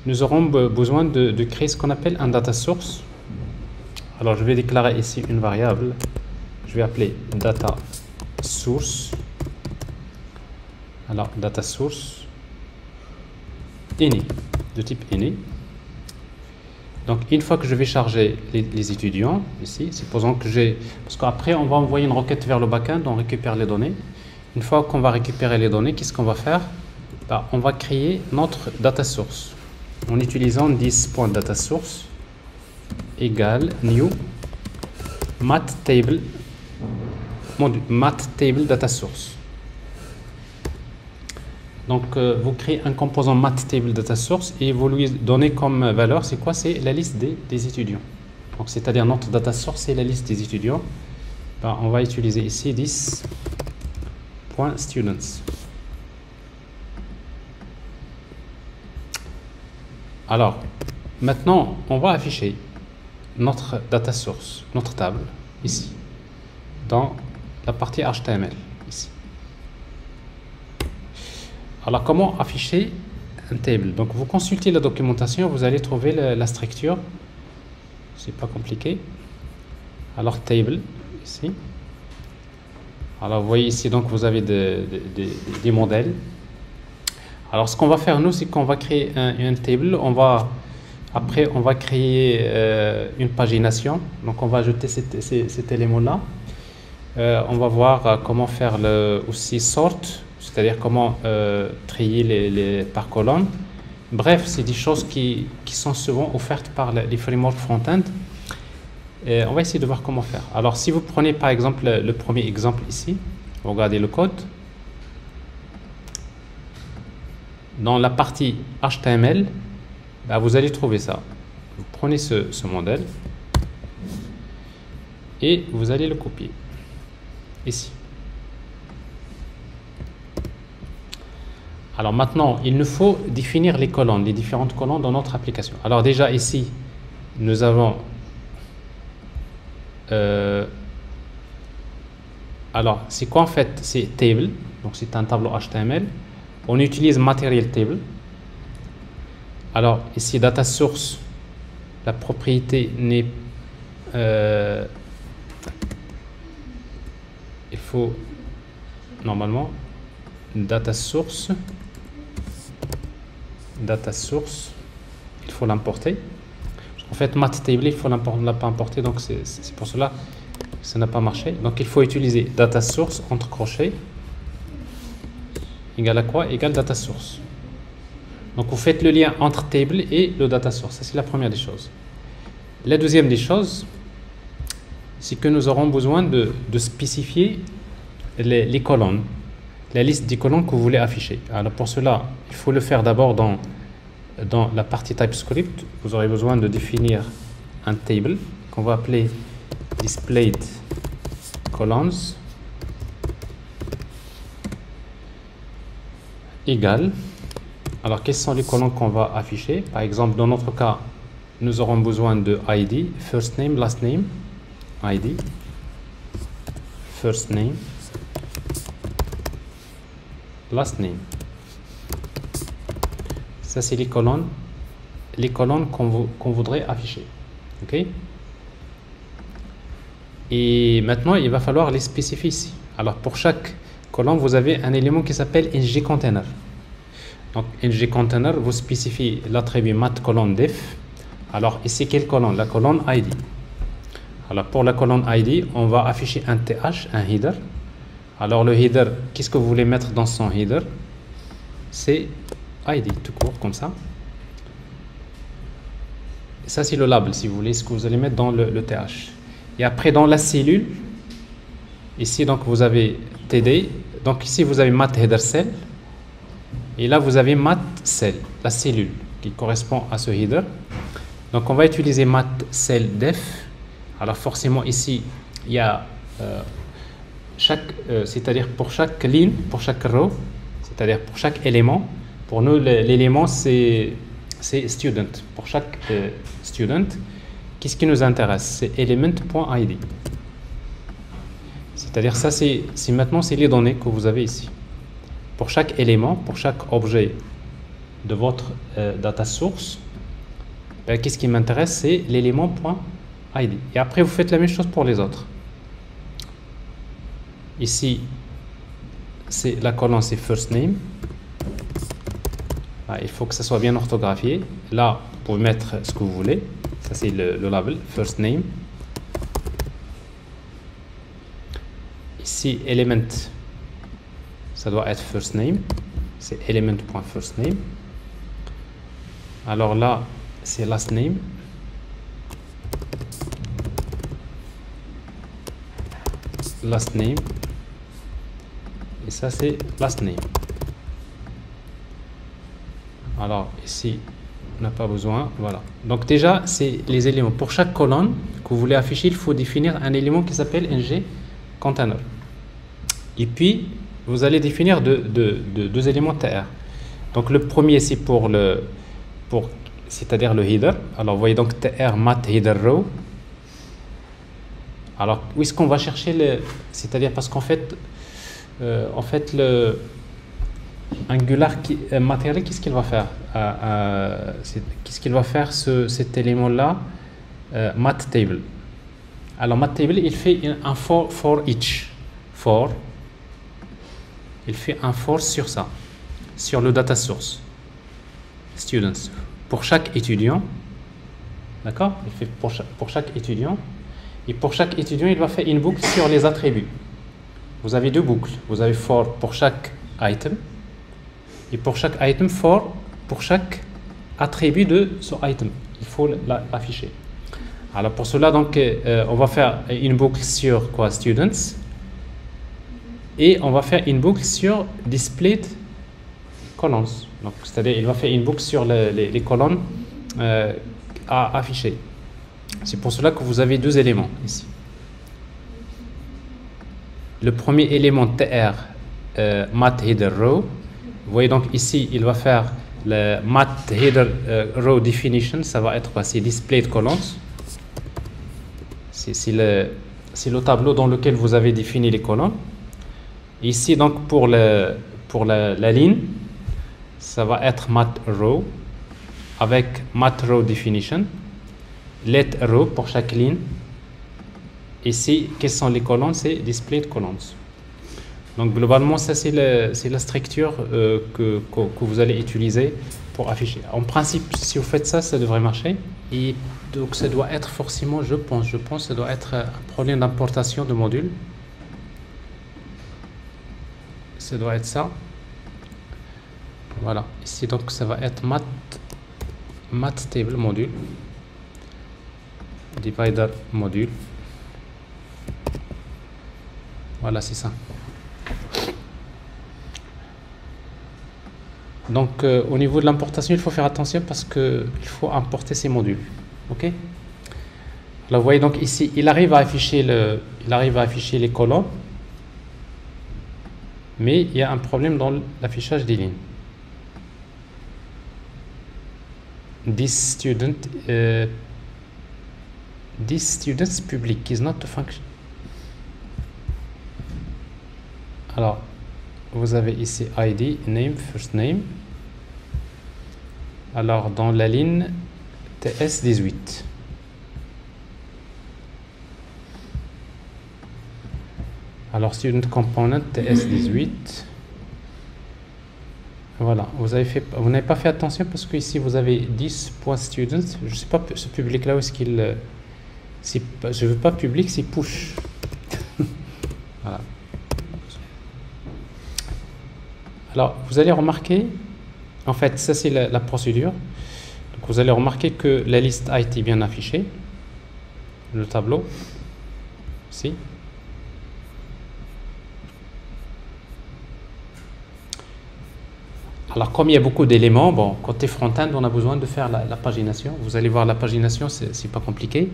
nous aurons besoin de créer ce qu'on appelle un data source. Alors, je vais déclarer ici une variable. Je vais appeler data source. Alors, data source any, de type any. Donc, une fois que je vais charger les étudiants, ici, supposons que j'ai... Parce qu'après, on va envoyer une requête vers le backend, on récupère les données. Une fois qu'on va récupérer les données, qu'est-ce qu'on va faire? Ben, on va créer notre data source en utilisant this.dataSource égale new math table data source. Donc vous créez un composant math table data source et vous lui donnez comme valeur, c'est quoi? C'est la liste des étudiants. Donc c'est-à-dire notre data source c'est la liste des étudiants. Ben, on va utiliser ici this.students. Alors maintenant on va afficher notre data source, notre table, ici, dans la partie HTML, ici. Alors, comment afficher un table? Donc, vous consultez la documentation, vous allez trouver la structure. C'est pas compliqué. Alors, table, ici. Alors, vous voyez ici, donc, vous avez des modèles. Alors, ce qu'on va faire, nous, c'est qu'on va créer un table. Après, on va créer une pagination. Donc, on va ajouter cet élément-là. On va voir comment faire aussi sort, c'est-à-dire comment trier par colonne. Bref, c'est des choses qui sont souvent offertes par les frameworks front-end. On va essayer de voir comment faire. Alors, si vous prenez par exemple le premier exemple ici, vous regardez le code. Dans la partie HTML, ben, vous allez trouver ça. Vous prenez ce modèle et vous allez le copier ici. Alors maintenant, il nous faut définir les colonnes, les différentes colonnes dans notre application. Alors déjà ici, nous avons alors c'est quoi en fait? C'est table, donc c'est un tableau HTML. On utilise material table. Alors ici data source, la propriété n'est il faut normalement data source, il faut l'importer. En fait, mat table, il faut on ne l'a pas importé, donc c'est pour cela que ça n'a pas marché. Donc il faut utiliser data source entre crochets égale à quoi? Égale data source. Donc vous faites le lien entre table et le data source. Ça c'est la première des choses. La deuxième des choses, c'est que nous aurons besoin de spécifier les colonnes, la liste des colonnes que vous voulez afficher. Alors pour cela, il faut le faire d'abord dans la partie TypeScript. Vous aurez besoin de définir un table qu'on va appeler displayed columns égale. Alors quelles sont les colonnes qu'on va afficher? Par exemple, dans notre cas, nous aurons besoin de ID, first name, last name, ID, first name, last name. Ça c'est les colonnes qu'on voudrait afficher. Ok? Et maintenant il va falloir les spécifier ici. Alors pour chaque colonne vous avez un élément qui s'appelle ngContainer. Donc ngContainer vous spécifie l'attribut mat::def. Alors ici quelle colonne? La colonne ID. Alors pour la colonne ID on va afficher un th, un header. Alors le header, qu'est-ce que vous voulez mettre dans son header? C'est ID tout court comme ça. Ça c'est le label si vous voulez, ce que vous allez mettre dans le th. Et après dans la cellule, ici donc vous avez td, donc ici vous avez mat header cell et là vous avez mat cell, la cellule qui correspond à ce header. Donc on va utiliser mat cell def. Alors forcément ici il y a c'est-à-dire pour chaque ligne, pour chaque row, c'est-à-dire pour chaque élément. Pour nous, l'élément, c'est student. Pour chaque student, qu'est-ce qui nous intéresse? C'est element.id. C'est-à-dire ça, maintenant, c'est les données que vous avez ici. Pour chaque élément, pour chaque objet de votre data source, qu'est-ce qui m'intéresse? C'est l'élément.id. Et après, vous faites la même chose pour les autres. Ici, la colonne, c'est first name. Il faut que ça soit bien orthographié. Là, vous pouvez mettre ce que vous voulez. Ça, c'est le label, first name. Ici, element, ça doit être first name. C'est element.firstName. Alors là, c'est last name. Last name. Et ça, c'est last name. Alors ici, on n'a pas besoin. Voilà. Donc déjà, c'est les éléments. Pour chaque colonne que vous voulez afficher, il faut définir un élément qui s'appelle ngContainer. Et puis, vous allez définir deux éléments tr. Donc le premier, c'est c'est-à-dire le header. Alors vous voyez donc tr mat header row. Alors où est-ce qu'on va chercher c'est-à-dire parce qu'en fait, le Angular matériel, qu'est-ce qu'il va faire? Qu'est-ce qu'il va faire cet élément-là? Mat table. Alors mat table, il fait un for each. Il fait un for sur ça, sur le data source students. Pour chaque étudiant, d'accord? Il fait pour chaque étudiant. Et pour chaque étudiant, il va faire une boucle sur les attributs. Vous avez deux boucles. Vous avez for pour chaque item. Et pour chaque item, for pour chaque attribut de ce item. Il faut l'afficher. Alors pour cela, donc, on va faire une boucle sur quoi? Students. Et on va faire une boucle sur displayed columns. Donc, c'est-à-dire, il va faire une boucle sur les colonnes à afficher. C'est pour cela que vous avez deux éléments ici. le premier élément tr math header row. Vous voyez donc ici, il va faire le math header row definition. Ça va être quoi? C'est displayed columns. C'est le tableau dans lequel vous avez défini les colonnes. Ici, donc, pour la ligne, ça va être math row avec math row definition. Let row pour chaque ligne. Ici, quelles sont les colonnes? C'est displayed columns. Donc, globalement, ça, c'est la structure que vous allez utiliser pour afficher. En principe, si vous faites ça, ça devrait marcher. Et donc, ça doit être forcément, je pense, ça doit être un problème d'importation de modules. Ça doit être ça. Voilà. Ici, donc, ça va être math table module. Divider module. Voilà, c'est ça. Donc, au niveau de l'importation, il faut faire attention parce qu'il faut importer ces modules. OK? Alors, vous voyez donc ici, il arrive à afficher les colonnes, mais il y a un problème dans l'affichage des lignes. This student's public is not a function. Alors, vous avez ici ID, name, first name. Alors, dans la ligne TS18. Alors, student component TS18. Voilà, vous n'avez pas fait attention parce que ici vous avez 10.students. Je ne sais pas ce public là où est-ce qu'il. Je ne veux pas public, c'est push. Voilà. Alors, vous allez remarquer, en fait, ça c'est la procédure. Donc, vous allez remarquer que la liste a été bien affichée, le tableau, ici. Alors, comme il y a beaucoup d'éléments, bon, côté front-end, on a besoin de faire la pagination. Vous allez voir la pagination, c'est pas compliqué.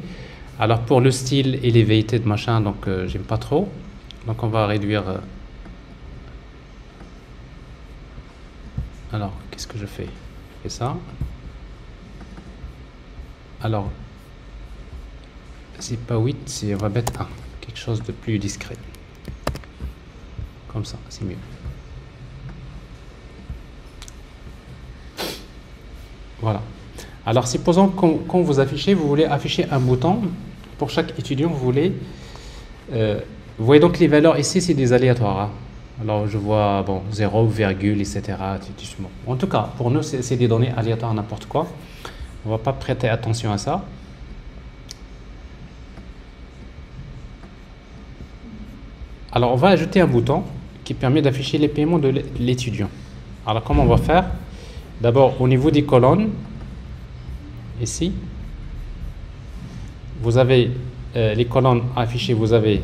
Alors, pour le style elevated, machin, donc j'aime pas trop. Donc, on va réduire. Alors, qu'est-ce que je fais? Je fais ça. Alors, c'est pas 8, on va mettre 1. Quelque chose de plus discret. Comme ça, c'est mieux. Voilà. Alors, supposons quand vous affichez, vous voulez afficher un bouton. Pour chaque étudiant, vous voulez... vous voyez donc les valeurs ici, c'est des aléatoires. Hein. Alors, je vois, bon, 0, virgule, etc. En tout cas, pour nous, c'est des données aléatoires, n'importe quoi. On ne va pas prêter attention à ça. Alors, on va ajouter un bouton qui permet d'afficher les paiements de l'étudiant. Alors, comment on va faire? D'abord, au niveau des colonnes, ici, vous avez les colonnes affichées, vous avez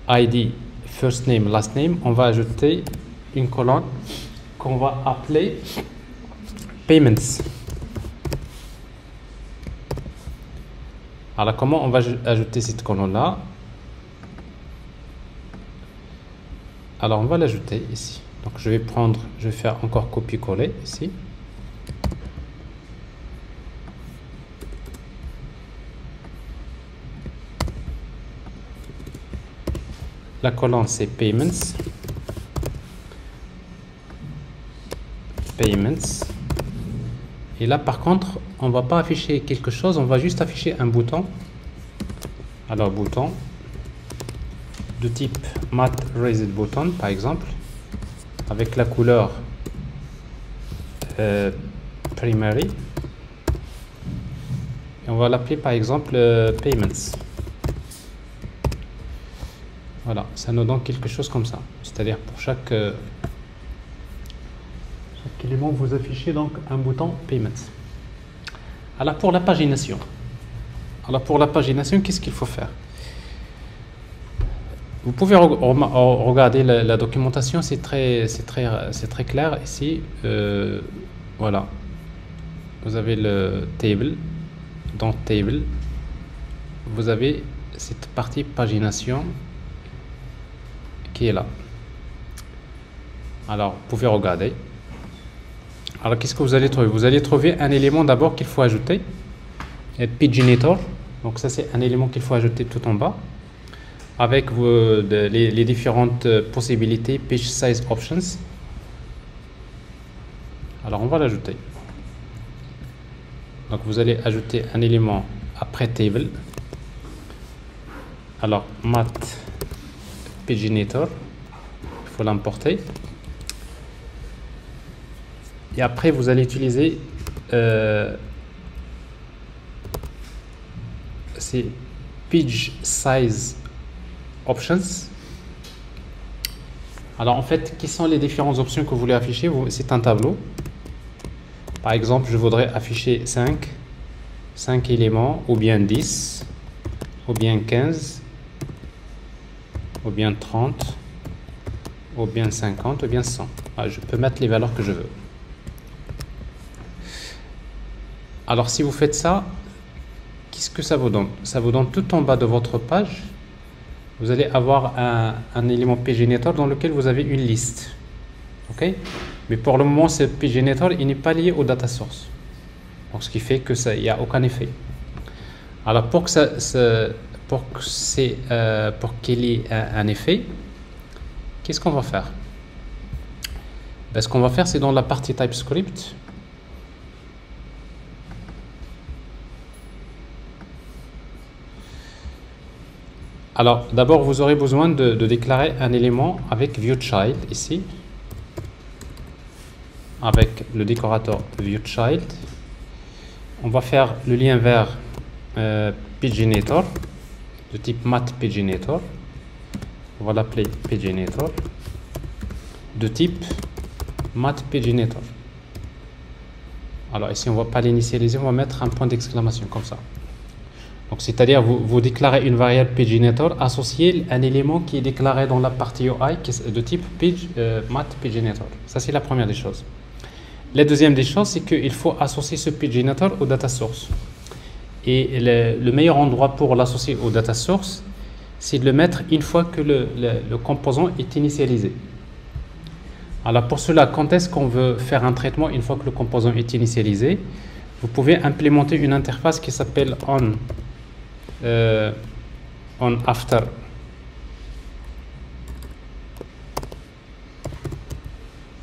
ID, first name, last name. On va ajouter une colonne qu'on va appeler payments. Alors, comment on va ajouter cette colonne-là? Alors, on va l'ajouter ici. Donc, je vais faire encore copier-coller ici. La colonne, c'est payments. Payments. Et là, par contre, on ne va pas afficher quelque chose, on va juste afficher un bouton. Alors, bouton de type Math Raised Button, par exemple, avec la couleur primary. Et on va l'appeler, par exemple, Payments. Voilà, ça nous donne quelque chose comme ça. C'est-à-dire pour chaque élément, vous affichez donc un bouton Payments. Alors pour la pagination. Qu'est-ce qu'il faut faire? Vous pouvez regarder la documentation, c'est très clair ici. Voilà. Vous avez le table. Dans table, vous avez cette partie pagination. qui est là. Alors, vous pouvez regarder. Alors, qu'est-ce que vous allez trouver? Vous allez trouver un élément d'abord qu'il faut ajouter, paginator. Donc, ça, c'est un élément qu'il faut ajouter tout en bas, avec les différentes possibilités, page size options. Alors, on va l'ajouter. Donc, vous allez ajouter un élément après table. Alors, mat paginator, il faut l'importer. Et après, vous allez utiliser ces page size options. Alors, en fait, quelles sont les différentes options que vous voulez afficher? C'est un tableau. Par exemple, je voudrais afficher 5 éléments, ou bien 10, ou bien 15, ou bien 30, ou bien 50, ou bien 100. Alors, je peux mettre les valeurs que je veux. Alors, si vous faites ça, qu'est-ce que ça vous donne? Ça vous donne tout en bas de votre page, vous allez avoir un élément paginator dans lequel vous avez une liste. OK? Mais pour le moment, ce paginator, il n'est pas lié au data source. Donc, ce qui fait que ça, il n'y a aucun effet. Alors, pour qu'il y ait un effet, qu'est-ce qu'on va faire? Ben, ce qu'on va faire, c'est dans la partie TypeScript. Alors, d'abord, vous aurez besoin de déclarer un élément avec viewChild ici, avec le décorateur viewChild. On va faire le lien vers paginator de type matPaginator. On va l'appeler paginator de type matPaginator. Alors ici, on ne va pas l'initialiser, on va mettre un point d'exclamation comme ça. Donc, c'est-à-dire, vous déclarez une variable paginator associée à un élément qui est déclaré dans la partie UI qui est de type matPaginator. Ça, c'est la première des choses. La deuxième des choses, c'est qu'il faut associer ce paginator au data source. Et le meilleur endroit pour l'associer au data source, c'est de le mettre une fois que le composant est initialisé. Alors, pour cela, quand est-ce qu'on veut faire un traitement une fois que le composant est initialisé? Vous pouvez implémenter une interface qui s'appelle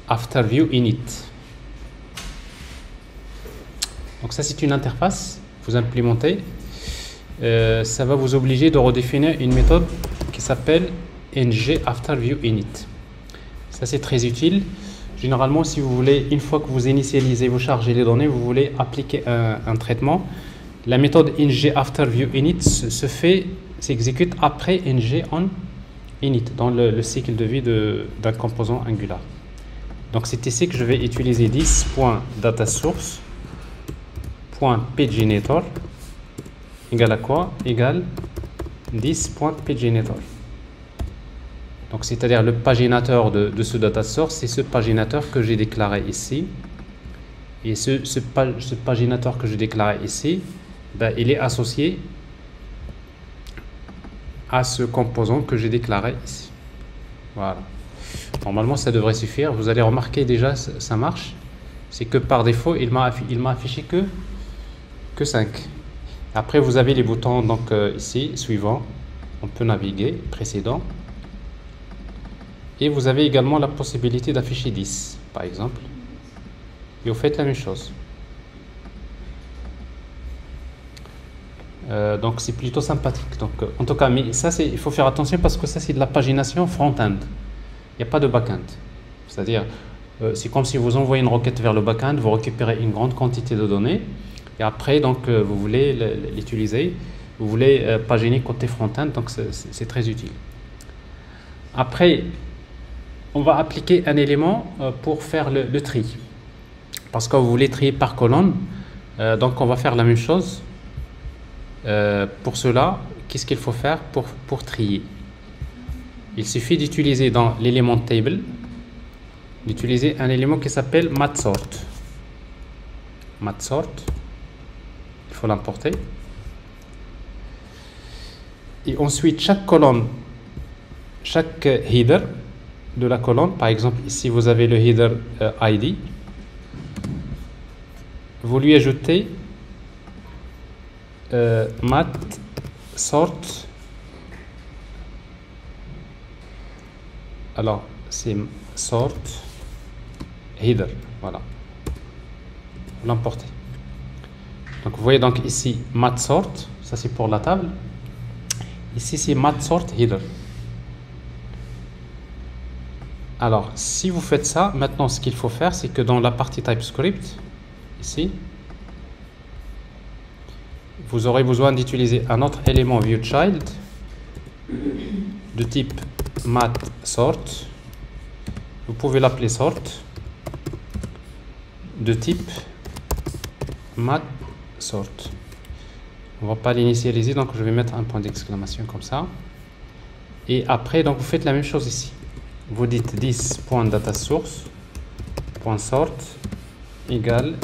after view init. Donc ça, c'est une interface vous implémentez. Ça va vous obliger de redéfinir une méthode qui s'appelle ngAfterViewInit. Ça, c'est très utile. Généralement, si vous voulez, une fois que vous initialisez, vous chargez les données, vous voulez appliquer un traitement, la méthode ngAfterViewInit s'exécute après ngOnInit, dans le cycle de vie d'un composant Angular. Donc, c'est ici que je vais utiliser 10.dataSource.paginator égale à quoi? Égale 10.paginator. Donc, c'est-à-dire le paginateur de ce data source, c'est ce paginateur que j'ai déclaré ici. Et ce paginateur que j'ai déclaré ici, ben, il est associé à ce composant que j'ai déclaré ici. Voilà. Normalement, ça devrait suffire. Vous allez remarquer déjà, ça marche. C'est que par défaut, il m'a affiché que 5. Après, vous avez les boutons donc ici, suivant. On peut naviguer, précédent. Et vous avez également la possibilité d'afficher 10, par exemple. Et vous faites la même chose. Donc, c'est plutôt sympathique. Donc, en tout cas, mais ça, il faut faire attention parce que ça, c'est de la pagination front-end. Il n'y a pas de back-end. C'est-à-dire, c'est comme si vous envoyez une requête vers le back-end, vous récupérez une grande quantité de données. Et après, donc, vous voulez l'utiliser. Vous voulez paginer côté front-end. Donc, c'est très utile. Après, on va appliquer un élément pour faire le tri. Parce que vous voulez trier par colonne. Donc, on va faire la même chose. Pour cela, qu'est-ce qu'il faut faire pour trier? Il suffit d'utiliser dans l'élément table, d'utiliser un élément qui s'appelle matSort. matSort, il faut l'importer. Et ensuite, chaque colonne chaque header de la colonne, par exemple ici vous avez le header ID, vous lui ajoutez mat sort, alors c'est sort header, voilà, vous l'emportez. Donc vous voyez donc ici mat sort, ça c'est pour la table, ici c'est mat sort header. Alors si vous faites ça, maintenant ce qu'il faut faire c'est que dans la partie TypeScript ici, vous aurez besoin d'utiliser un autre élément viewChild de type mat sort, vous pouvez l'appeler sort, de type mat sort. On va pas l'initialiser, donc je vais mettre un point d'exclamation comme ça, et après donc vous faites la même chose ici, vous dites this.dataSource.sort égale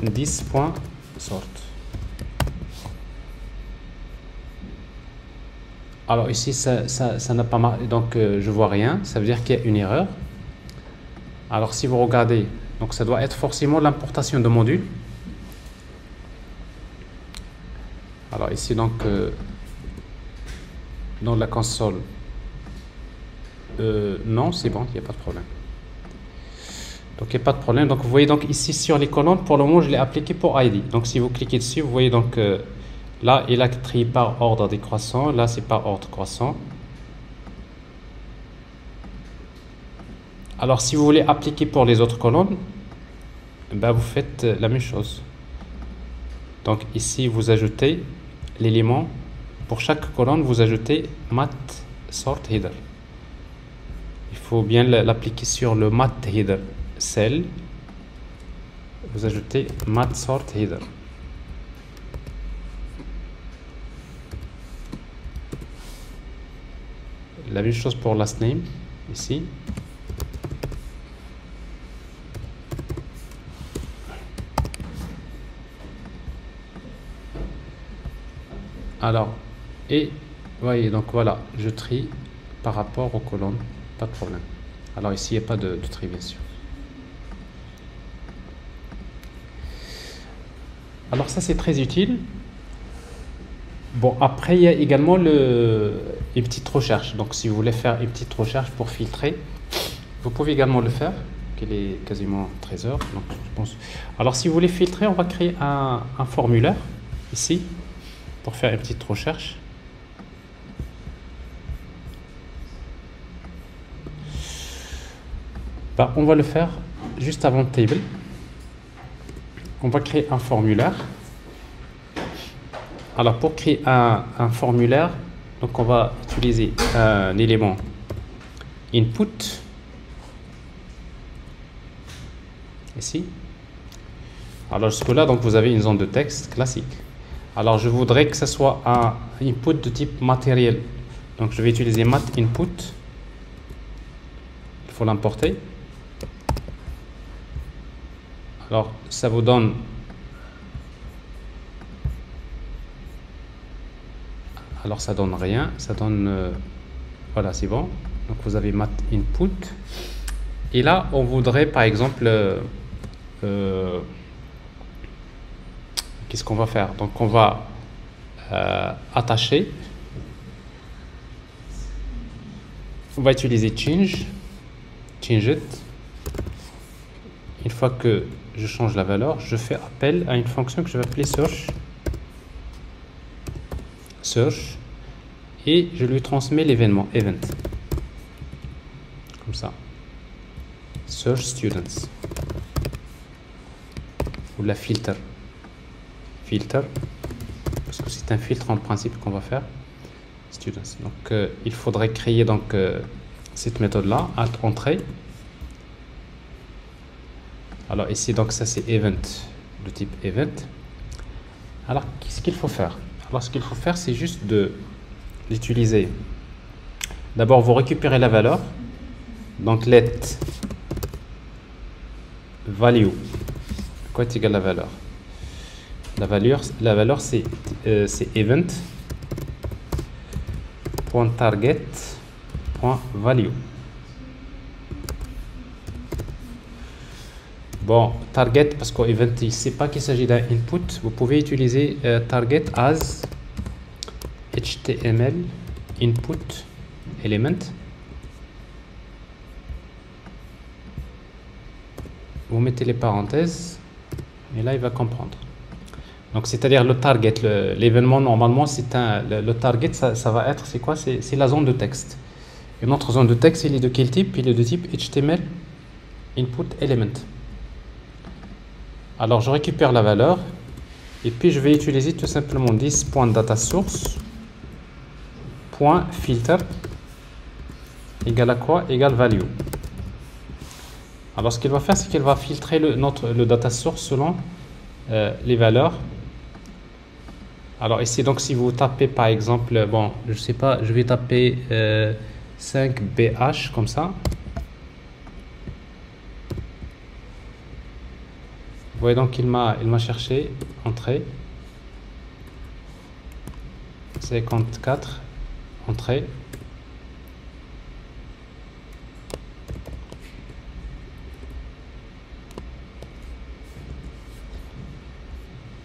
10.sort. Alors ici ça n'a pas marqué, donc je vois rien, ça veut dire qu'il y a une erreur. Alors si vous regardez, donc ça doit être forcément l'importation de modules. Alors ici donc dans la console, non c'est bon, il n'y a pas de problème. Donc il n'y a pas de problème. Donc vous voyez donc ici sur les colonnes, pour le moment je l'ai appliqué pour ID. Donc si vous cliquez dessus, vous voyez donc là il a trié par ordre décroissant, là c'est par ordre croissant. Alors si vous voulez appliquer pour les autres colonnes, ben, vous faites la même chose. Donc ici vous ajoutez l'élément, pour chaque colonne vous ajoutez mat sort header. Il faut bien l'appliquer sur le mat header cell, vous ajoutez mat sort header. La même chose pour last name ici. Alors, et voyez donc voilà, je trie par rapport aux colonnes, pas de problème. Alors ici il n'y a pas de tri bien sûr. Alors ça c'est très utile. Bon, après il y a également une petite recherche. Donc si vous voulez faire une petite recherche pour filtrer, vous pouvez également le faire. Il est quasiment 13 heures. Donc, je pense. Alors si vous voulez filtrer, on va créer un formulaire ici pour faire une petite recherche. Ben, on va le faire juste avant table. On va créer un formulaire. Alors pour créer un formulaire, donc on va utiliser un élément input ici. Alors jusque là donc vous avez une zone de texte classique. Alors je voudrais que ce soit un input de type matériel. Donc je vais utiliser mat input. Il faut l'importer. Alors ça vous donne ça donne rien, ça donne voilà, c'est bon. Donc vous avez mat input et là on voudrait par exemple qu'est-ce qu'on va faire? Donc on va attacher, on va utiliser change it. Une fois que je change la valeur, je fais appel à une fonction que je vais appeler search et je lui transmets l'événement event comme ça, search students, ou la filter parce que c'est un filtre en principe qu'on va faire students. Donc il faudrait créer donc cette méthode là, entrée. Alors ici donc ça c'est event de type event. Alors qu'est-ce qu'il faut faire? Alors ce qu'il faut faire c'est juste d'utiliser, d'abord vous récupérez la valeur, donc let value, quoi est égal à la valeur? La valeur c'est event.target value. Bon, target, parce qu'au event, il ne sait pas qu'il s'agit d'un input, vous pouvez utiliser target as HTML input element. Vous mettez les parenthèses et là il va comprendre. Donc c'est-à-dire le target, l'événement normalement c'est le target, ça va être, c'est quoi? C'est la zone de texte. Et notre zone de texte, il est de quel type? Il est de type HTML input element. Alors je récupère la valeur et puis je vais utiliser tout simplement this.dataSource.filter égale à quoi? Égale value. Alors ce qu'il va faire, c'est qu'il va filtrer le data source selon les valeurs. Alors ici, donc si vous tapez par exemple, bon, je sais pas, je vais taper 5BH comme ça. Vous voyez donc il m'a cherché entrée 54 entrée.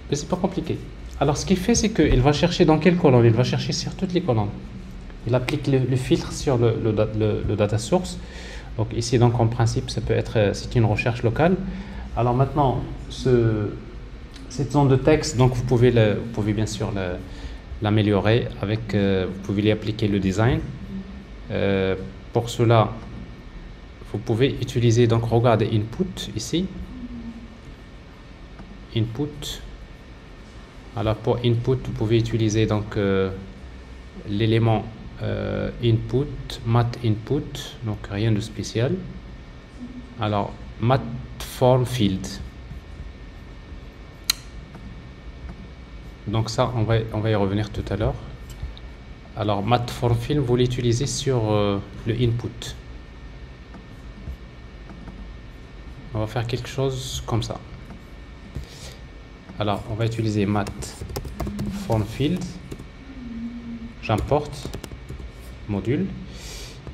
Mais c'est pas compliqué. Alors ce qu'il fait, c'est qu'il va chercher dans quelle colonne? Il va chercher sur toutes les colonnes. Il applique le filtre sur le data source. Donc ici, donc en principe, ça peut être, c'est une recherche locale. Alors maintenant, cette zone de texte, donc vous pouvez bien sûr l'améliorer avec, vous pouvez y appliquer le design. Pour cela, vous pouvez utiliser, donc regardez input ici, input. Alors pour input, vous pouvez utiliser donc l'élément input, mat input, donc rien de spécial. Alors mat form field. Donc ça, on va y revenir tout à l'heure. Alors mat form field, vous l'utilisez sur le input. On va faire quelque chose comme ça. Alors, on va utiliser mat form field. J'importe module.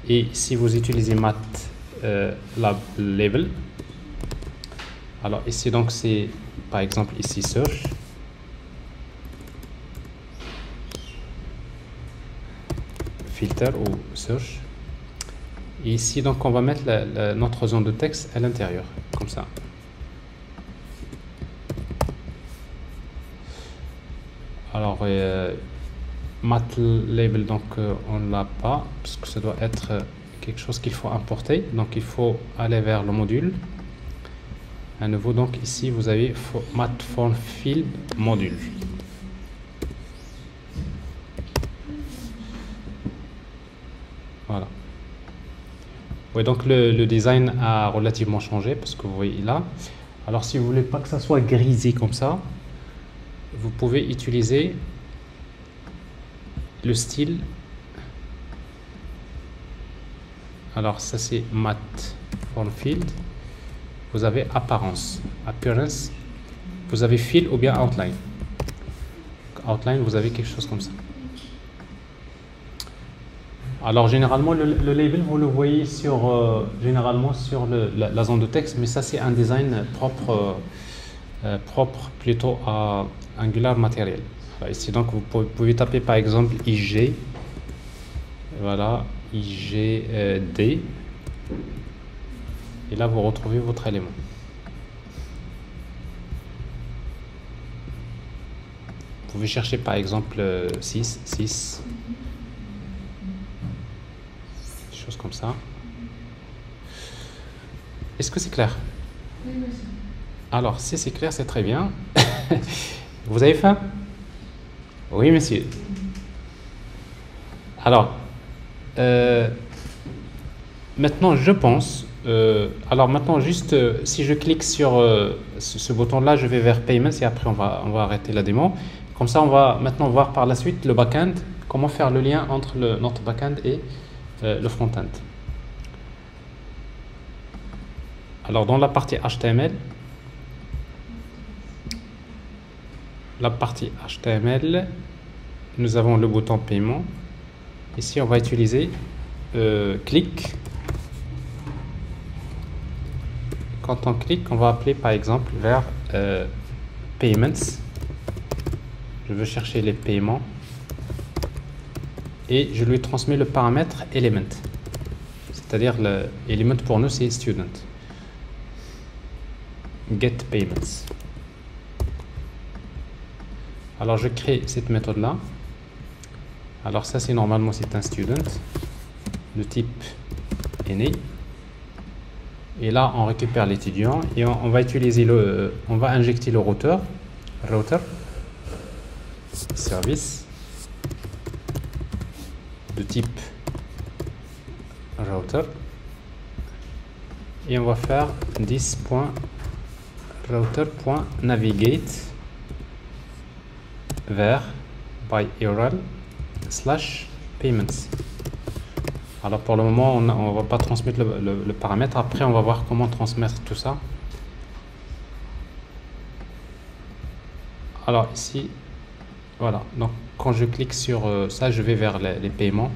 Et si vous utilisez mat lab label, alors ici donc c'est par exemple ici search. Filter ou search. Et ici donc on va mettre notre zone de texte à l'intérieur, comme ça. Alors, mat label, donc on ne l'a pas, parce que ça doit être quelque chose qu'il faut importer. Donc, il faut aller vers le module. À nouveau, donc ici, vous avez mat form field module. Voilà. Oui, donc le design a relativement changé, parce que vous voyez là. Alors, si vous voulez pas que ça soit grisé comme ça, vous pouvez utiliser le style. Alors ça c'est mat form field. Vous avez apparence, appearance. Vous avez fill ou bien outline. Outline, vous avez quelque chose comme ça. Alors généralement le label vous le voyez sur généralement sur la zone de texte, mais ça c'est un design propre plutôt à Angular matériel. Ici donc vous pouvez taper par exemple IG, voilà, IGD, et là vous retrouvez votre élément. Vous pouvez chercher par exemple 6, des choses comme ça. Est-ce que c'est clair? Oui, monsieur. Alors si c'est clair, c'est très bien. Vous avez faim? Oui, monsieur. Alors, maintenant, je pense... alors maintenant, juste, si je clique sur ce bouton-là, je vais vers Payments et après, on va arrêter la démo. Comme ça, on va maintenant voir par la suite le back-end, comment faire le lien entre notre back-end et le front-end. Alors, dans la partie HTML, nous avons le bouton paiement. Ici, on va utiliser clique, quand on clique, on va appeler par exemple vers Payments. Je veux chercher les paiements et je lui transmets le paramètre Element. C'est-à-dire l'element pour nous c'est Student. Get Payments. Alors je crée cette méthode là. Alors ça c'est normalement c'est un student de type NA. Et là on récupère l'étudiant et on va utiliser on va injecter le router service de type router et on va faire this.router.navigate vers by URL / payments. Alors pour le moment on va pas transmettre le paramètre, après on va voir comment transmettre tout ça. Alors ici voilà, donc quand je clique sur ça je vais vers les paiements.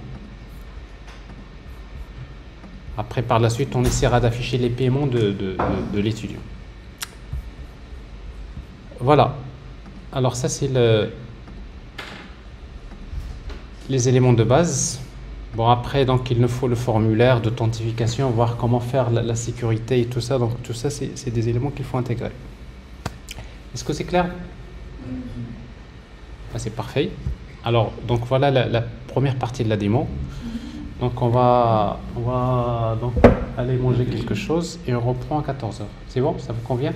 Après par la suite on essaiera d'afficher les paiements de l'étudiant. Voilà, alors ça c'est les éléments de base. Bon après donc il nous faut le formulaire d'authentification, voir comment faire la sécurité et tout ça, donc tout ça c'est des éléments qu'il faut intégrer. Est-ce que c'est clair? Ah, c'est parfait. Alors donc voilà la première partie de la démo. Donc on va donc aller manger quelque chose et on reprend à 14h. C'est bon, ça vous convient?